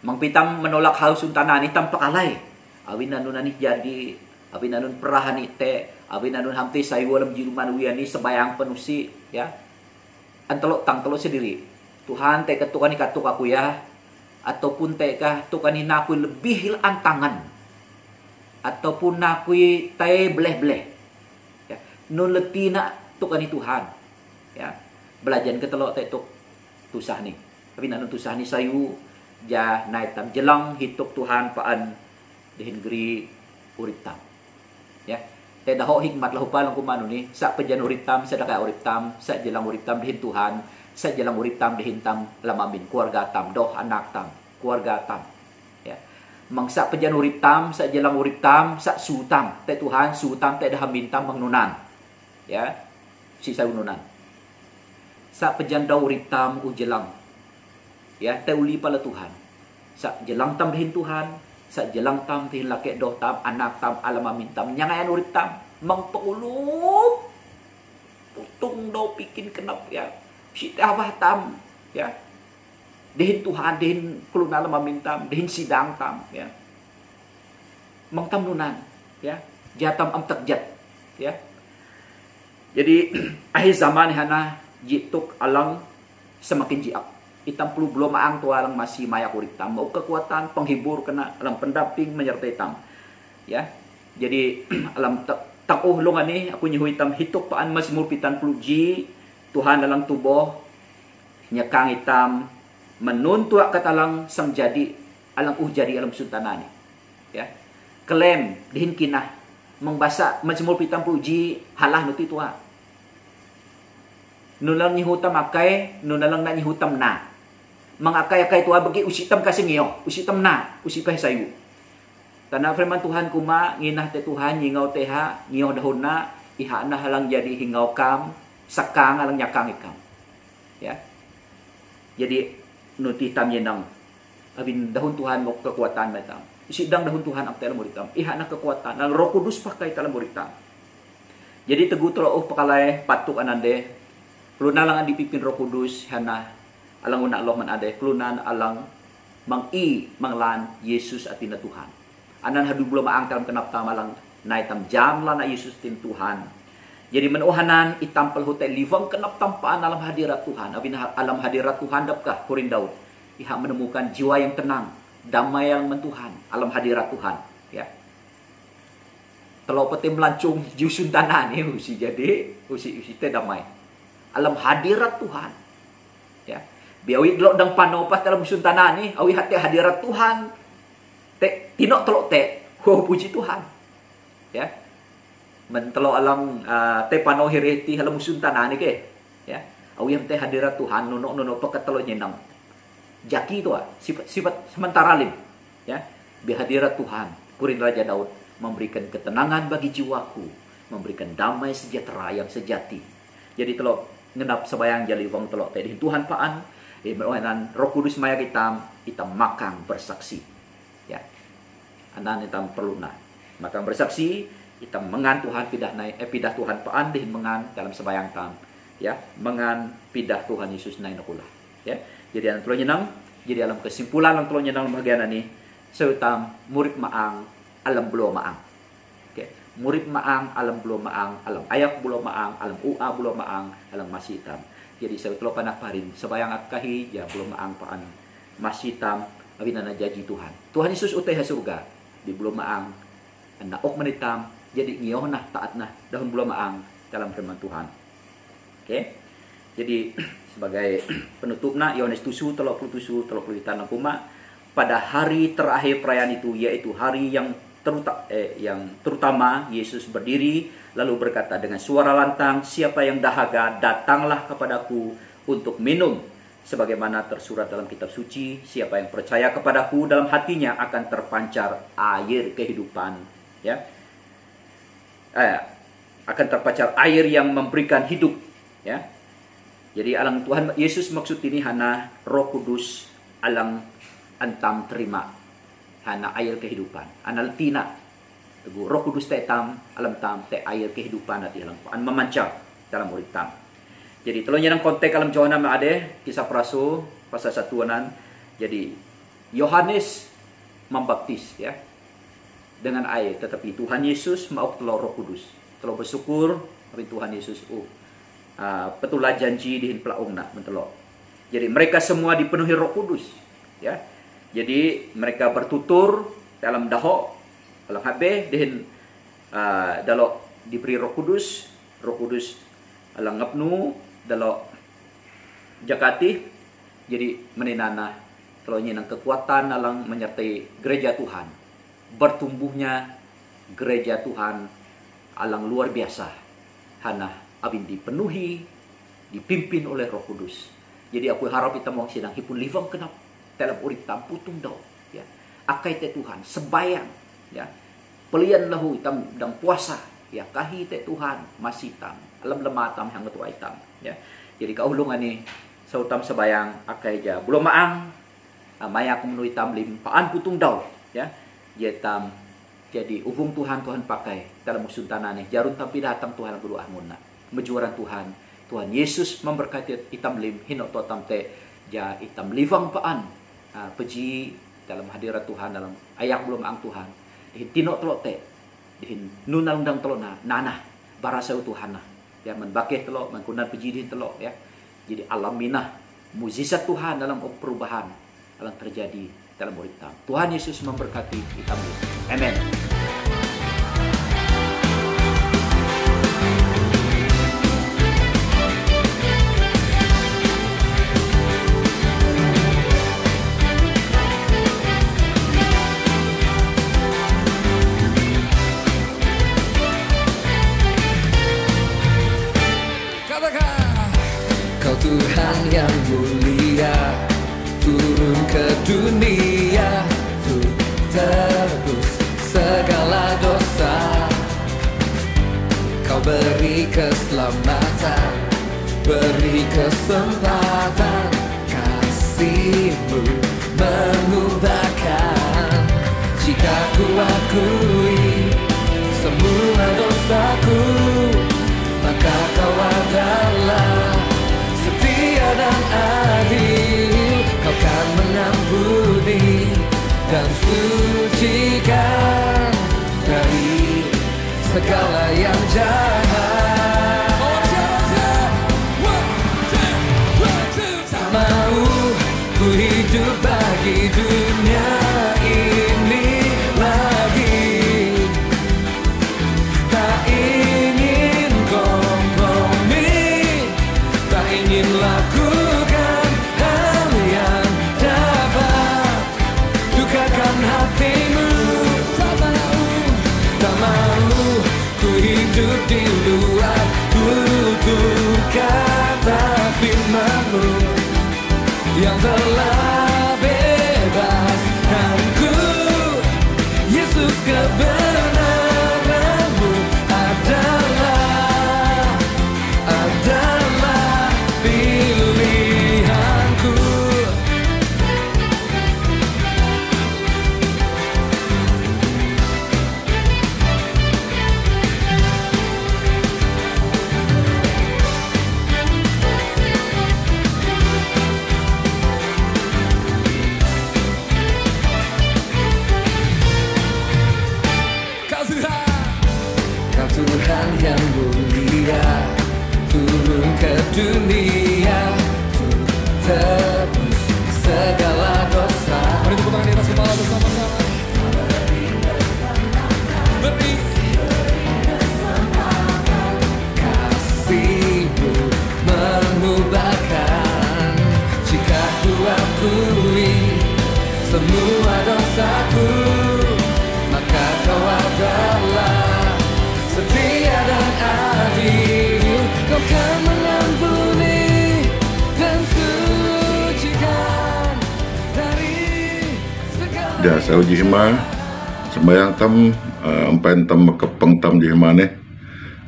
Mangpitam menolak hal suntanani tam pakalay. Awin nanun ani jadi, awin nanun perahan ite, awin nanun hamti sayu alam jiruman wiani sebayang penusi ya. Antelo tang telo sendiri. Tuhan te ketukan ikatuk aku ya, ataupun te kah tukan aku lebih antangan. Ataupun aku te bleh-bleh. Ya. Nun letina tukani Tuhan. Ya. Belajar ke telok te tuk tusah ni. Tapi nak tusah ni sayu ja naik tam jelang hituk Tuhan paan dihin geri urip tam. Ya. Te daho hikmat lahu palang kumano ni sa pejan urip tam sadaka urip tam sa jelang urip tam dihin Tuhan sa jelang urip tam dihin tam lamamin keluarga tam doh anak tam keluarga tam. Ya. Mangsa pejan urip tam sa jelang urip tam sa sutam te Tuhan sutam te dah mintam mangnunan. Ya. Si sayu nunan. Sa pejan daw urip tam ujelang. Ya, te uli pala Tuhan. Sa jelang tam dihin Tuhan, sa jelang tam dihin laki doh tam anak tam alamamin tam nyangayan urip tam mangpauluk. Putung daw pikin kenap ya. Si tawah tam ya. Dihin Tuhan dihin kulun alamamin tam, dihin sidang tam ya. Mang tam nunan ya. Jatam am takjat ya. Jadi akhir zaman hana jituk alang semakin jiak. Itam perlu belum maang tua alang masih mayak urip tam. Mau kekuatan penghibur kena alang pendamping menyertai tam. Ya. Jadi alam tak longan ni aku nyihui tam hituk paan masih murpitan peluji Tuhan alang tubuh nyekang hitam menuntuk katalang sang jadi alang jadi alam sultanani. Ya. Klaim dihin kinah mengbasa masih murpitan peluji halah nuti tua. Nulang nyihutam akay, nunalang na nyihutam na. Mangakay-akay tuwa bagi usitam kasi ngiyo, usitam na, usipay sayu. Tanah firman Tuhan kuma, nginah te Tuhan, nyingaw teha, ngiyo dahon na, iha na halang jadi hingaw kam, sakang halang nyakang ikam. Ya. Jadi, nuti tam yenang, abin dahon Tuhan mo kekuatan metam. Isidang dahon Tuhan ang telang muritam, iha na kekuatan, ang Roh Kudus pakai telang muritam. Jadi teguh telo pakalay patuk anande, kelunan lang ang dipipin Roh Kudus hana alang una Allah man ade kelunan alang manglan Yesus atina Tuhan. Anan hadu belum maang dalam kenap tamalang naitam jam la na Yesus tin Tuhan. Jadi menuhanan itampel hotel livang kenap tampaan alam hadirat Tuhan. Abin alam hadirat Tuhan dapkah kurin Daud. Iha menemukan jiwa yang tenang, damai yang mentuhan, alam hadirat Tuhan, ya. Kalau pete melancung jusun tanah ni usi jadi usi te damai. Alam hadirat Tuhan. Ya. Biawi delok dang panopas dalam musun tanah ni, awi hati hadirat Tuhan. Te tinok telok te, puji Tuhan. Ya. Mentelo alam te pano hireti dalam musun tanah ni ke. Ya. Awi hati hadirat Tuhan nunok pakat telok nyenang. Jaki tu sifat sementara lim. Ya. Bi hadirat Tuhan, kurin Raja Daud memberikan ketenangan bagi jiwaku, memberikan damai sejahtera yang sejati. Jadi telok ngenap sebayang jali wong telok teh Tuhan paan merohanan Roh Kudus maya kita makang bersaksi ya anan kita perlu na makang bersaksi kita mengan Tuhan pidah Tuhan paan deh mengan dalam sebayang tam ya mengan pidah Tuhan Yesus naik nakulah ya jadi anak telo nyenang jadi alam kesimpulan alam telo nyenang bagian ini seutam murid maang alam belum maang murid maang, alam belum maang, alam ayak belum maang, alam ua belum maang, alam masih hitam. Jadi saya telah panak parin, sebayang akahi, ya belum maang paan masih tam awinana janji Tuhan. Tuhan Yesus uteh surga di bulan maang anak ok menitam jadi ngiohnah taatnah dahun bulan maang dalam firman Tuhan. Oke. Jadi sebagai penutupna Yohanes 7:37 pada hari terakhir perayaan itu, yaitu hari yang terutama, Yesus berdiri lalu berkata dengan suara lantang, siapa yang dahaga datanglah kepadaku untuk minum. Sebagaimana tersurat dalam kitab suci, siapa yang percaya kepadaku dalam hatinya akan terpancar air kehidupan, ya. Akan terpancar air yang memberikan hidup, ya. Jadi alang Tuhan Yesus maksud ini hana Roh Kudus alang antam terima hana air kehidupan anal tina teguh Roh Kudus te tam alam tam te air kehidupan ati alang an memancar dalam urip tam. Jadi telonya nang konteks alam Johana ade kisah praso pasal 1-an. Jadi Yohanes membaptis, ya, dengan air, tetapi Tuhan Yesus mau telur Roh Kudus. Telur bersyukur tapi Tuhan Yesus petulah janji dihin pelaungna mentelok. Jadi mereka semua dipenuhi Roh Kudus, ya. Jadi mereka bertutur dalam daho dalam habe dihin dalok diberi Roh Kudus alang ngapnu dalok jakati. Jadi meninana telonya nang kekuatan alang menyertai gereja Tuhan. Bertumbuhnya gereja Tuhan alang luar biasa. Hana abin dipenuhi, dipimpin oleh Roh Kudus. Jadi aku harap kita mau sidang hipun livang kenap dalam urip tam putung daw, ya. Akai te Tuhan sebayang, ya. Pelian lahu itam dang puasa, ya, kahi te Tuhan masih tam alam lemah tam hang ketua itam, ya. Jadi kaulungan ni sautam sebayang akai ja belum maang maya kumunu itam limpaan putung daw, ya. Yetam jadi uvung Tuhan pakai dalam musun tanah ni jarun tapi datang Tuhan berdoa muna mejuaran Tuhan Yesus memberkati itam lim hinok totam te ja itam livang paan peji dalam hadirat Tuhan dalam ayak belum ang Tuhan dihin tinok telok te dihin nunang dang telok nanah barasa Tuhan ya menbakeh telok mengkunan peji dihin telok, ya. Jadi alam minah mukjizat Tuhan dalam perubahan alam terjadi dalam urip tam. Tuhan Yesus memberkati itam lim. Amen. Kau Tuhan yang mulia turun ke dunia untuk tebus segala dosa. Kau beri keselamatan, beri kesempatan, kasih-Mu mengubahkan. Jika ku akui semua dosaku, maka Kau adalah setia dan adil. Kau kan mengampuni dan sucikan dari segala yang jahat. Tak mau ku hidup bagi dunia ini lagi. Tak ingin kompromi, tak ingin lakukan hal yang dapat dukakan hatimu. Tak mau ku hidup di luar tutur kata firman-Mu yang telah bebaskanku. Yesus, kebenaran-Mu adalah pilihanku. Kau Tuhan yang mulia turun ke dunia untuk tebus segala dosa. akan mengampuni dan sucikan dari segala. Dah saya uji hima sembayang tam empan tam kepeng tam di hima ne.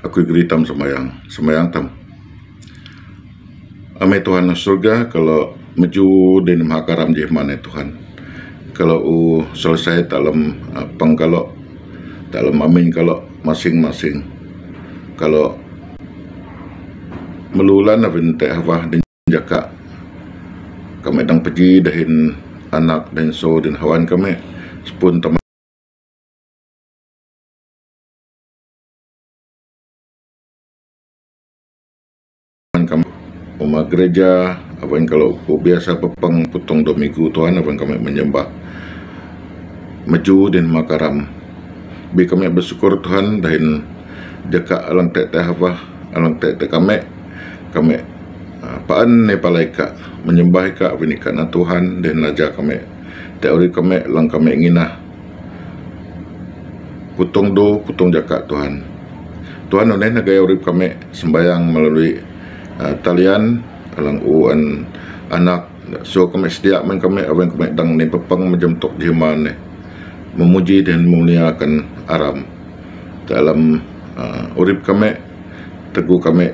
Aku geri tam sembayang tam. Ame Tuhan surga kalau meju di mahakaram di hima ne Tuhan. Kalau selesai dalam pengkalok dalam amin kalau masing-masing kalau melulan abin teh hawah dan jaka kami dang pergi dahin anak dan so dan hawan kami sepun teman kami umat gereja abang kalau biasa pepeng putong 2 minggu Tuhan abang kami menyembah maju dan makaram bi kami bersyukur Tuhan dahin jaka alang teh hawah alang teh kami paan ne palaika menyembah ka binikana Tuhan dan naja kami teori kami lang kami nginah putong jaka Tuhan oneh nagaya urip kami sembayang melalui talian alang uan anak so kami sedia men kami abang kami dang ni pepeng menjemtok di mana memuji dan memuliakan aram dalam urip kami teguh kami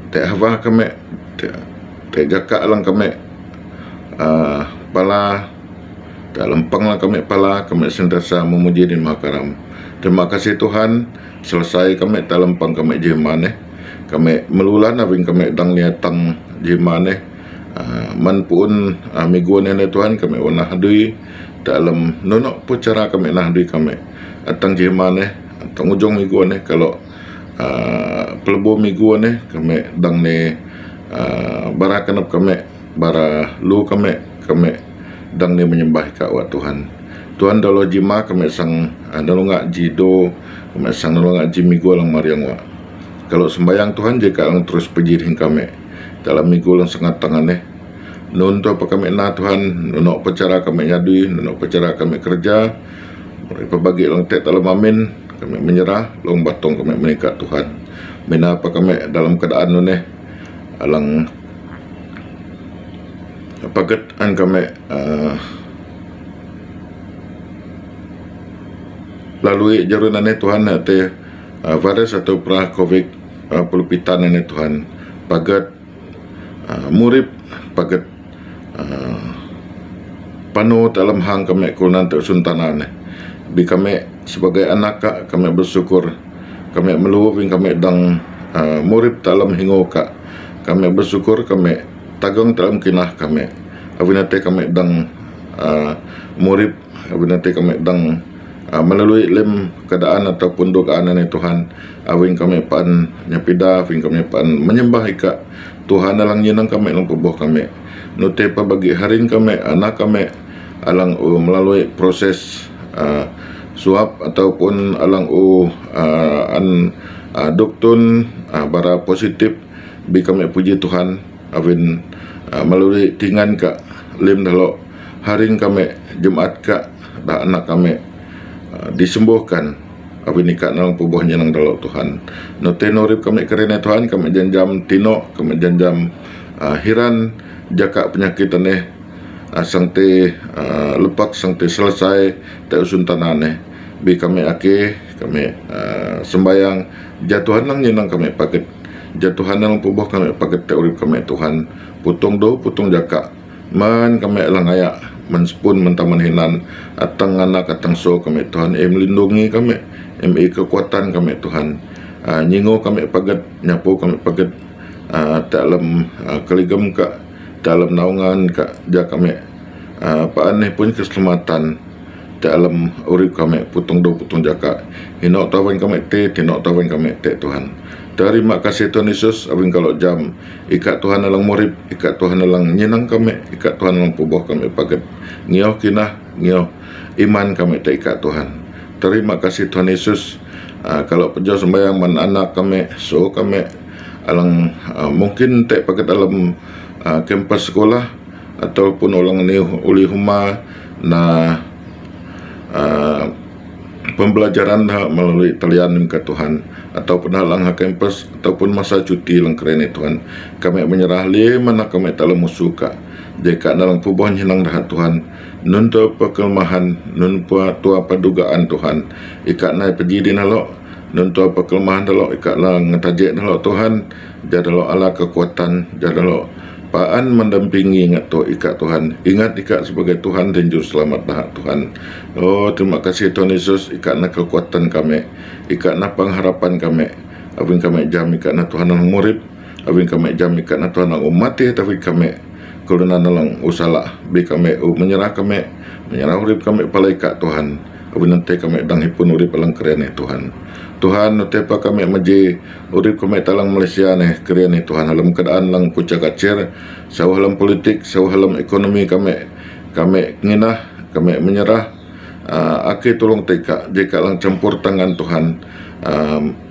teh hawah kami teh jaka alang kami pala dalam penglah kami pala kami sentiasa memuji dan makaram. Terima kasih Tuhan selesai kami dalam peng kami jemane kami melulan abing kami dang niatang jemane man pun miguan ne Tuhan kami wanah dui dalam nonok po cara kami nah dui kami atang jemane atang ujung miguan ne kalau pelebo miguan ne kami dang ne barakanap kami bara lu kami dang ne menyembah ka wa Tuhan dalo jima kami sang nalunga jido kami sang nalunga jimigo lang mariang wa kalau sembayang Tuhan jika lang terus pejirin kami dalam minggu lang sangat tangane nun to apa kami na Tuhan nunok pacara kami nyadui nunok pacara kami kerja pabagi lang tek dalam amin kami menyerah long batong kami menikah Tuhan menapa kami dalam keadaan nune alang pagetan kami lalui jarunane Tuhan te virus atau pra covid pulupitan ne Tuhan pagat murip pagat panu dalam hang kami kunan tersuntanan bi kami sebagai anak kami bersyukur kami meluwing kami dang murip dalam hingoka kami bersyukur kami tagang dalam kinah kami abinate kami dang murip abinate kami dang melalui lem keadaan ataupun dugaan ini Tuhan awing kami pan nyapida awing kami pan menyembah ika Tuhan alang nyenang kami lang pubuh kami nute pa bagi harin kami anak kami alang melalui proses suap ataupun alang duktun bara positif bi kami puji Tuhan awin melalui tingan ka lim dalo haring kami Jumat ka da anak kami disembuhkan awin nikah nang pubuhnya nang dalo Tuhan note norip kami kerana Tuhan kami janjam tino kami janjam hiran jaka penyakit ne sang te lepak sang te selesai te usun tanane bi kami ake kami sembayang jatuhan nang nyenang kami paket jatuhan nang pubuh kami paket te urip kami Tuhan putung jaka man kami elang ayak menspun mentaman hinan atang anak atang so kami Tuhan melindungi kami kekuatan kami Tuhan nyingo kami paget nyapu kami paget dalam keligam ka dalam naungan ka ja kami paaneh pun keselamatan dalam urip kami putung jaka hinok tawan kami tinok tawan kami Tuhan. Terima kasih Tuhan Yesus abing kalau jam ikat Tuhan alang murip ikat Tuhan alang nyenang kami ikat Tuhan alang pubuh kami paget ngioh kinah ngioh iman kami ikat Tuhan. Terima kasih Tuhan Yesus kalau pejauh sembahyang man anak kami so kami alang mungkin paget dalam kampus sekolah ataupun ulang ni uli huma na pembelajaran melalui talian ke Tuhan ataupun halang kampus ataupun masa cuti lang kerana Tuhan. Kami menyerah mana kami dalam musuh Kak. Jika dalam pubuh hinang dah Tuhan, nun tu pekelmahan, nun tua padugaan Tuhan. Ikat naik pejidin halok, nun tu pekelmahan halok, ikat lang ngetajik halok Tuhan. Jadalo ala kekuatan, jadalo paan mendampingi ingat tu ikat Tuhan. Ingat ikat sebagai Tuhan dan juru selamat dah Tuhan. Oh, terima kasih Tuhan Yesus, ikat na kekuatan kami, ikat na pengharapan kami. Abin kami jam ikat na Tuhan ang murid, abin kami jam ikat na Tuhan ang umati, tapi kami kuluna nalang usalah bi kami menyerah urip kami palaikat Tuhan. Abin nanti kami dang hipun urip alang kerene Tuhan. Tuhan tepa kami maji urip kami talang Malaysia ne kerene Tuhan halam keadaan lang kucak-kacir, sawah halam politik, sawah halam ekonomi kami nginah, kami menyerah. Aki tolong teka jika lang campur tangan Tuhan,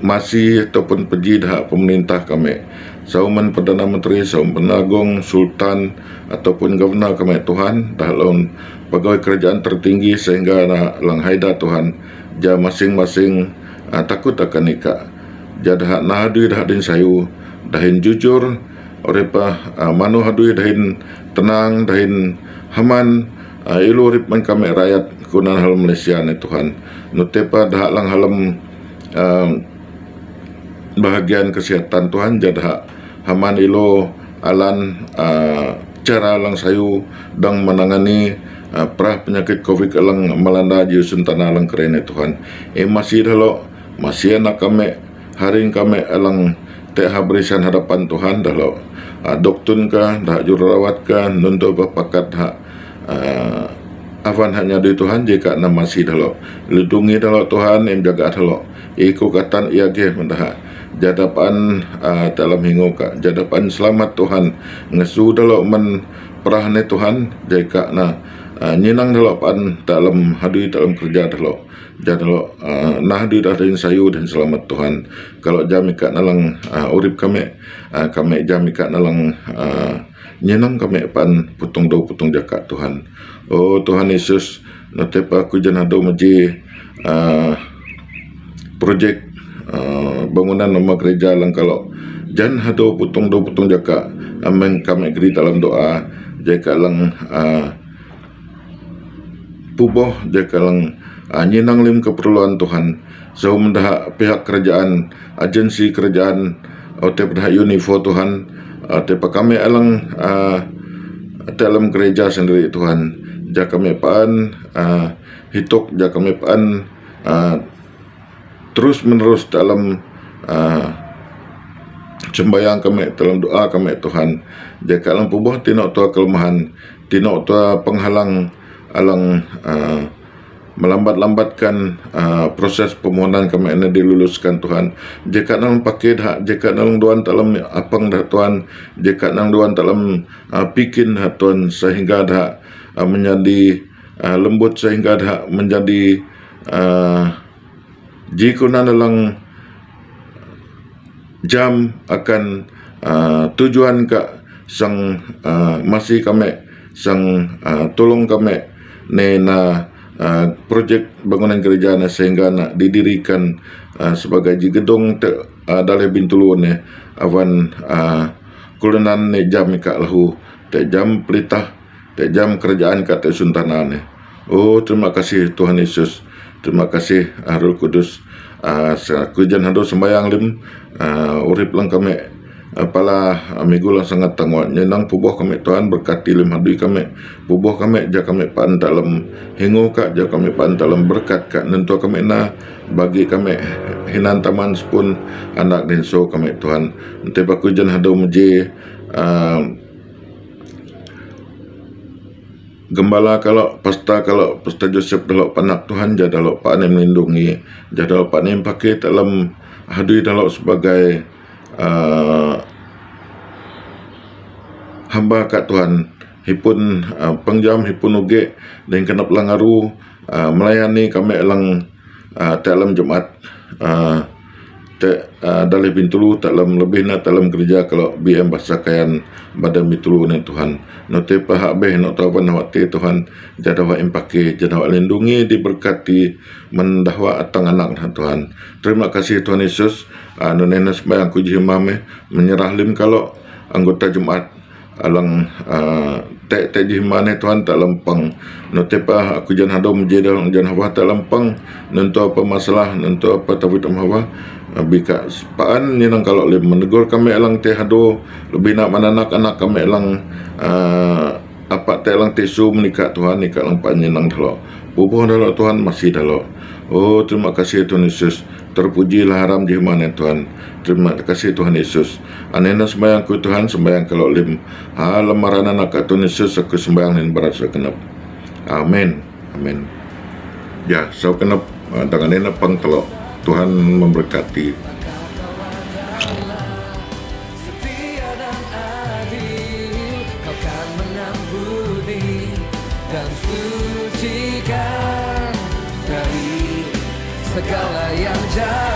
masih ataupun pergi dah pemerintah kami, sauman Perdana Menteri, sauman Agung, Sultan ataupun Governor kami Tuhan, dah lawan pegawai kerajaan tertinggi sehingga lang haida Tuhan, ja masing-masing takut akan nikah, jadah nahadu dah din sayu, dahin jujur, orepa manu hadu dahin tenang, dahin haman, ilu urip man kami rakyat kunan hal Malaysia ni Tuhan. Nutepa dah lang halam bahagian kesihatan Tuhan, jadah haman ilo alan cara lang sayu dang menangani perah penyakit COVID alang melanda jiu sentana alang kerene Tuhan. Masih dalo masih anak kami haring kami alang teh berisan hadapan Tuhan dalo doktun ka dah jururawat ka nunto bapakat avan hanya di Tuhan jika nama masih dalo lindungi dalo Tuhan yang jaga dalo ikukatan iage mendah jadapan dalam hingo ka jadapan selamat Tuhan ngesu dalo men perahne Tuhan jika nyinang dalo pan dalam hadui dalam kerja dalo jadalo nahdi dahin sayu dan selamat Tuhan. Kalau jamika nalang urip kami jamika nalang nyenang kami pan putung jaka Tuhan. Oh Tuhan Yesus, natepa aku janado maji projek bangunan nama gereja lang kalau jan hado putung jaka amen kami geri dalam doa jika lang puboh jika lang nyenang lim keperluan Tuhan. So mendah pihak kerajaan, agensi kerajaan, otep dah Unifo Tuhan, tepa kami alang dalam gereja sendiri Tuhan. Jika kami paan hitok, jika kami paan terus menerus dalam sembahyang kami, dalam doa kami Tuhan. Jika alang pubuh tinok tua kelemahan, tinok tua penghalang alang melambat-lambatkan proses permohonan kami ini diluluskan Tuhan. Jika nang pakai dah, jika nang duan dalam apang dah Tuhan, jika nang duan dalam pikin dah Tuhan sehingga dah menjadi lembut, sehingga dah menjadi jika dalam jam akan tujuan ka sang masih kami sang tolong kami nena projek bangunan gereja sehingga nak didirikan sebagai gedung dalai Bintulu ne awan kulunan ne jam ka lahu te jam pelitah te jam kerajaan ka te suntana ne. Oh terima kasih Tuhan Yesus, terima kasih Roh Kudus. Kujan hado sembayang lim urip lang kami pala minggu lang sangat tangwa nyenang pubuh kami Tuhan berkati lim hadui kami pubuh kami ja kami pan dalam hingo ka ja kami pan dalam berkat ka nentu kami na bagi kami hinan taman sepun anak denso kami Tuhan ente baku jan hado meji gembala kalau pasta Joseph dalam panak Tuhan ja dalam panem melindungi ja dalam panem pakai dalam hadui dalam sebagai hamba kat Tuhan hipun pengjam hipun uge dan kenap langaru melayani kami elang dalam Jumat dalih bintulu dalam lebih na dalam kerja kalau BM bahasa kayan badan mitulu ni Tuhan. Note pahak beh nak tahu pan waktu Tuhan jadawa impake jadawa lindungi diberkati mendahwa atang anak Tuhan. Terima kasih Tuhan Yesus. Nonena sembahyang ku jimame menyerah lim kalau anggota jemaat alang tek jimane Tuhan tak lempang. Note pa aku jan hadom jedal jan hawa tak lempang nentu apa masalah nentu apa tapi tam hawa bika paan ni nang kalau lim menegur kami elang teh hado lebih nak mananak anak kami elang apa teh elang tesu menikah Tuhan nikah lang pan nang dalo bubuh dalo Tuhan masih dalo. Oh terima kasih Tuhan Yesus. Terpujilah haram jihmane Tuhan. Terima kasih Tuhan Yesus. Anena sembahyang ku Tuhan sembahyang kalau lim lamaran anak Tuhan Yesus aku sembahyang nin berat sekenap. Amin. Amin. Ya, so kenap dengan nena pang telok. Tuhan memberkati. Setia dan adil, Kau kan mengampuni dan sucikan dari segala yang jahat.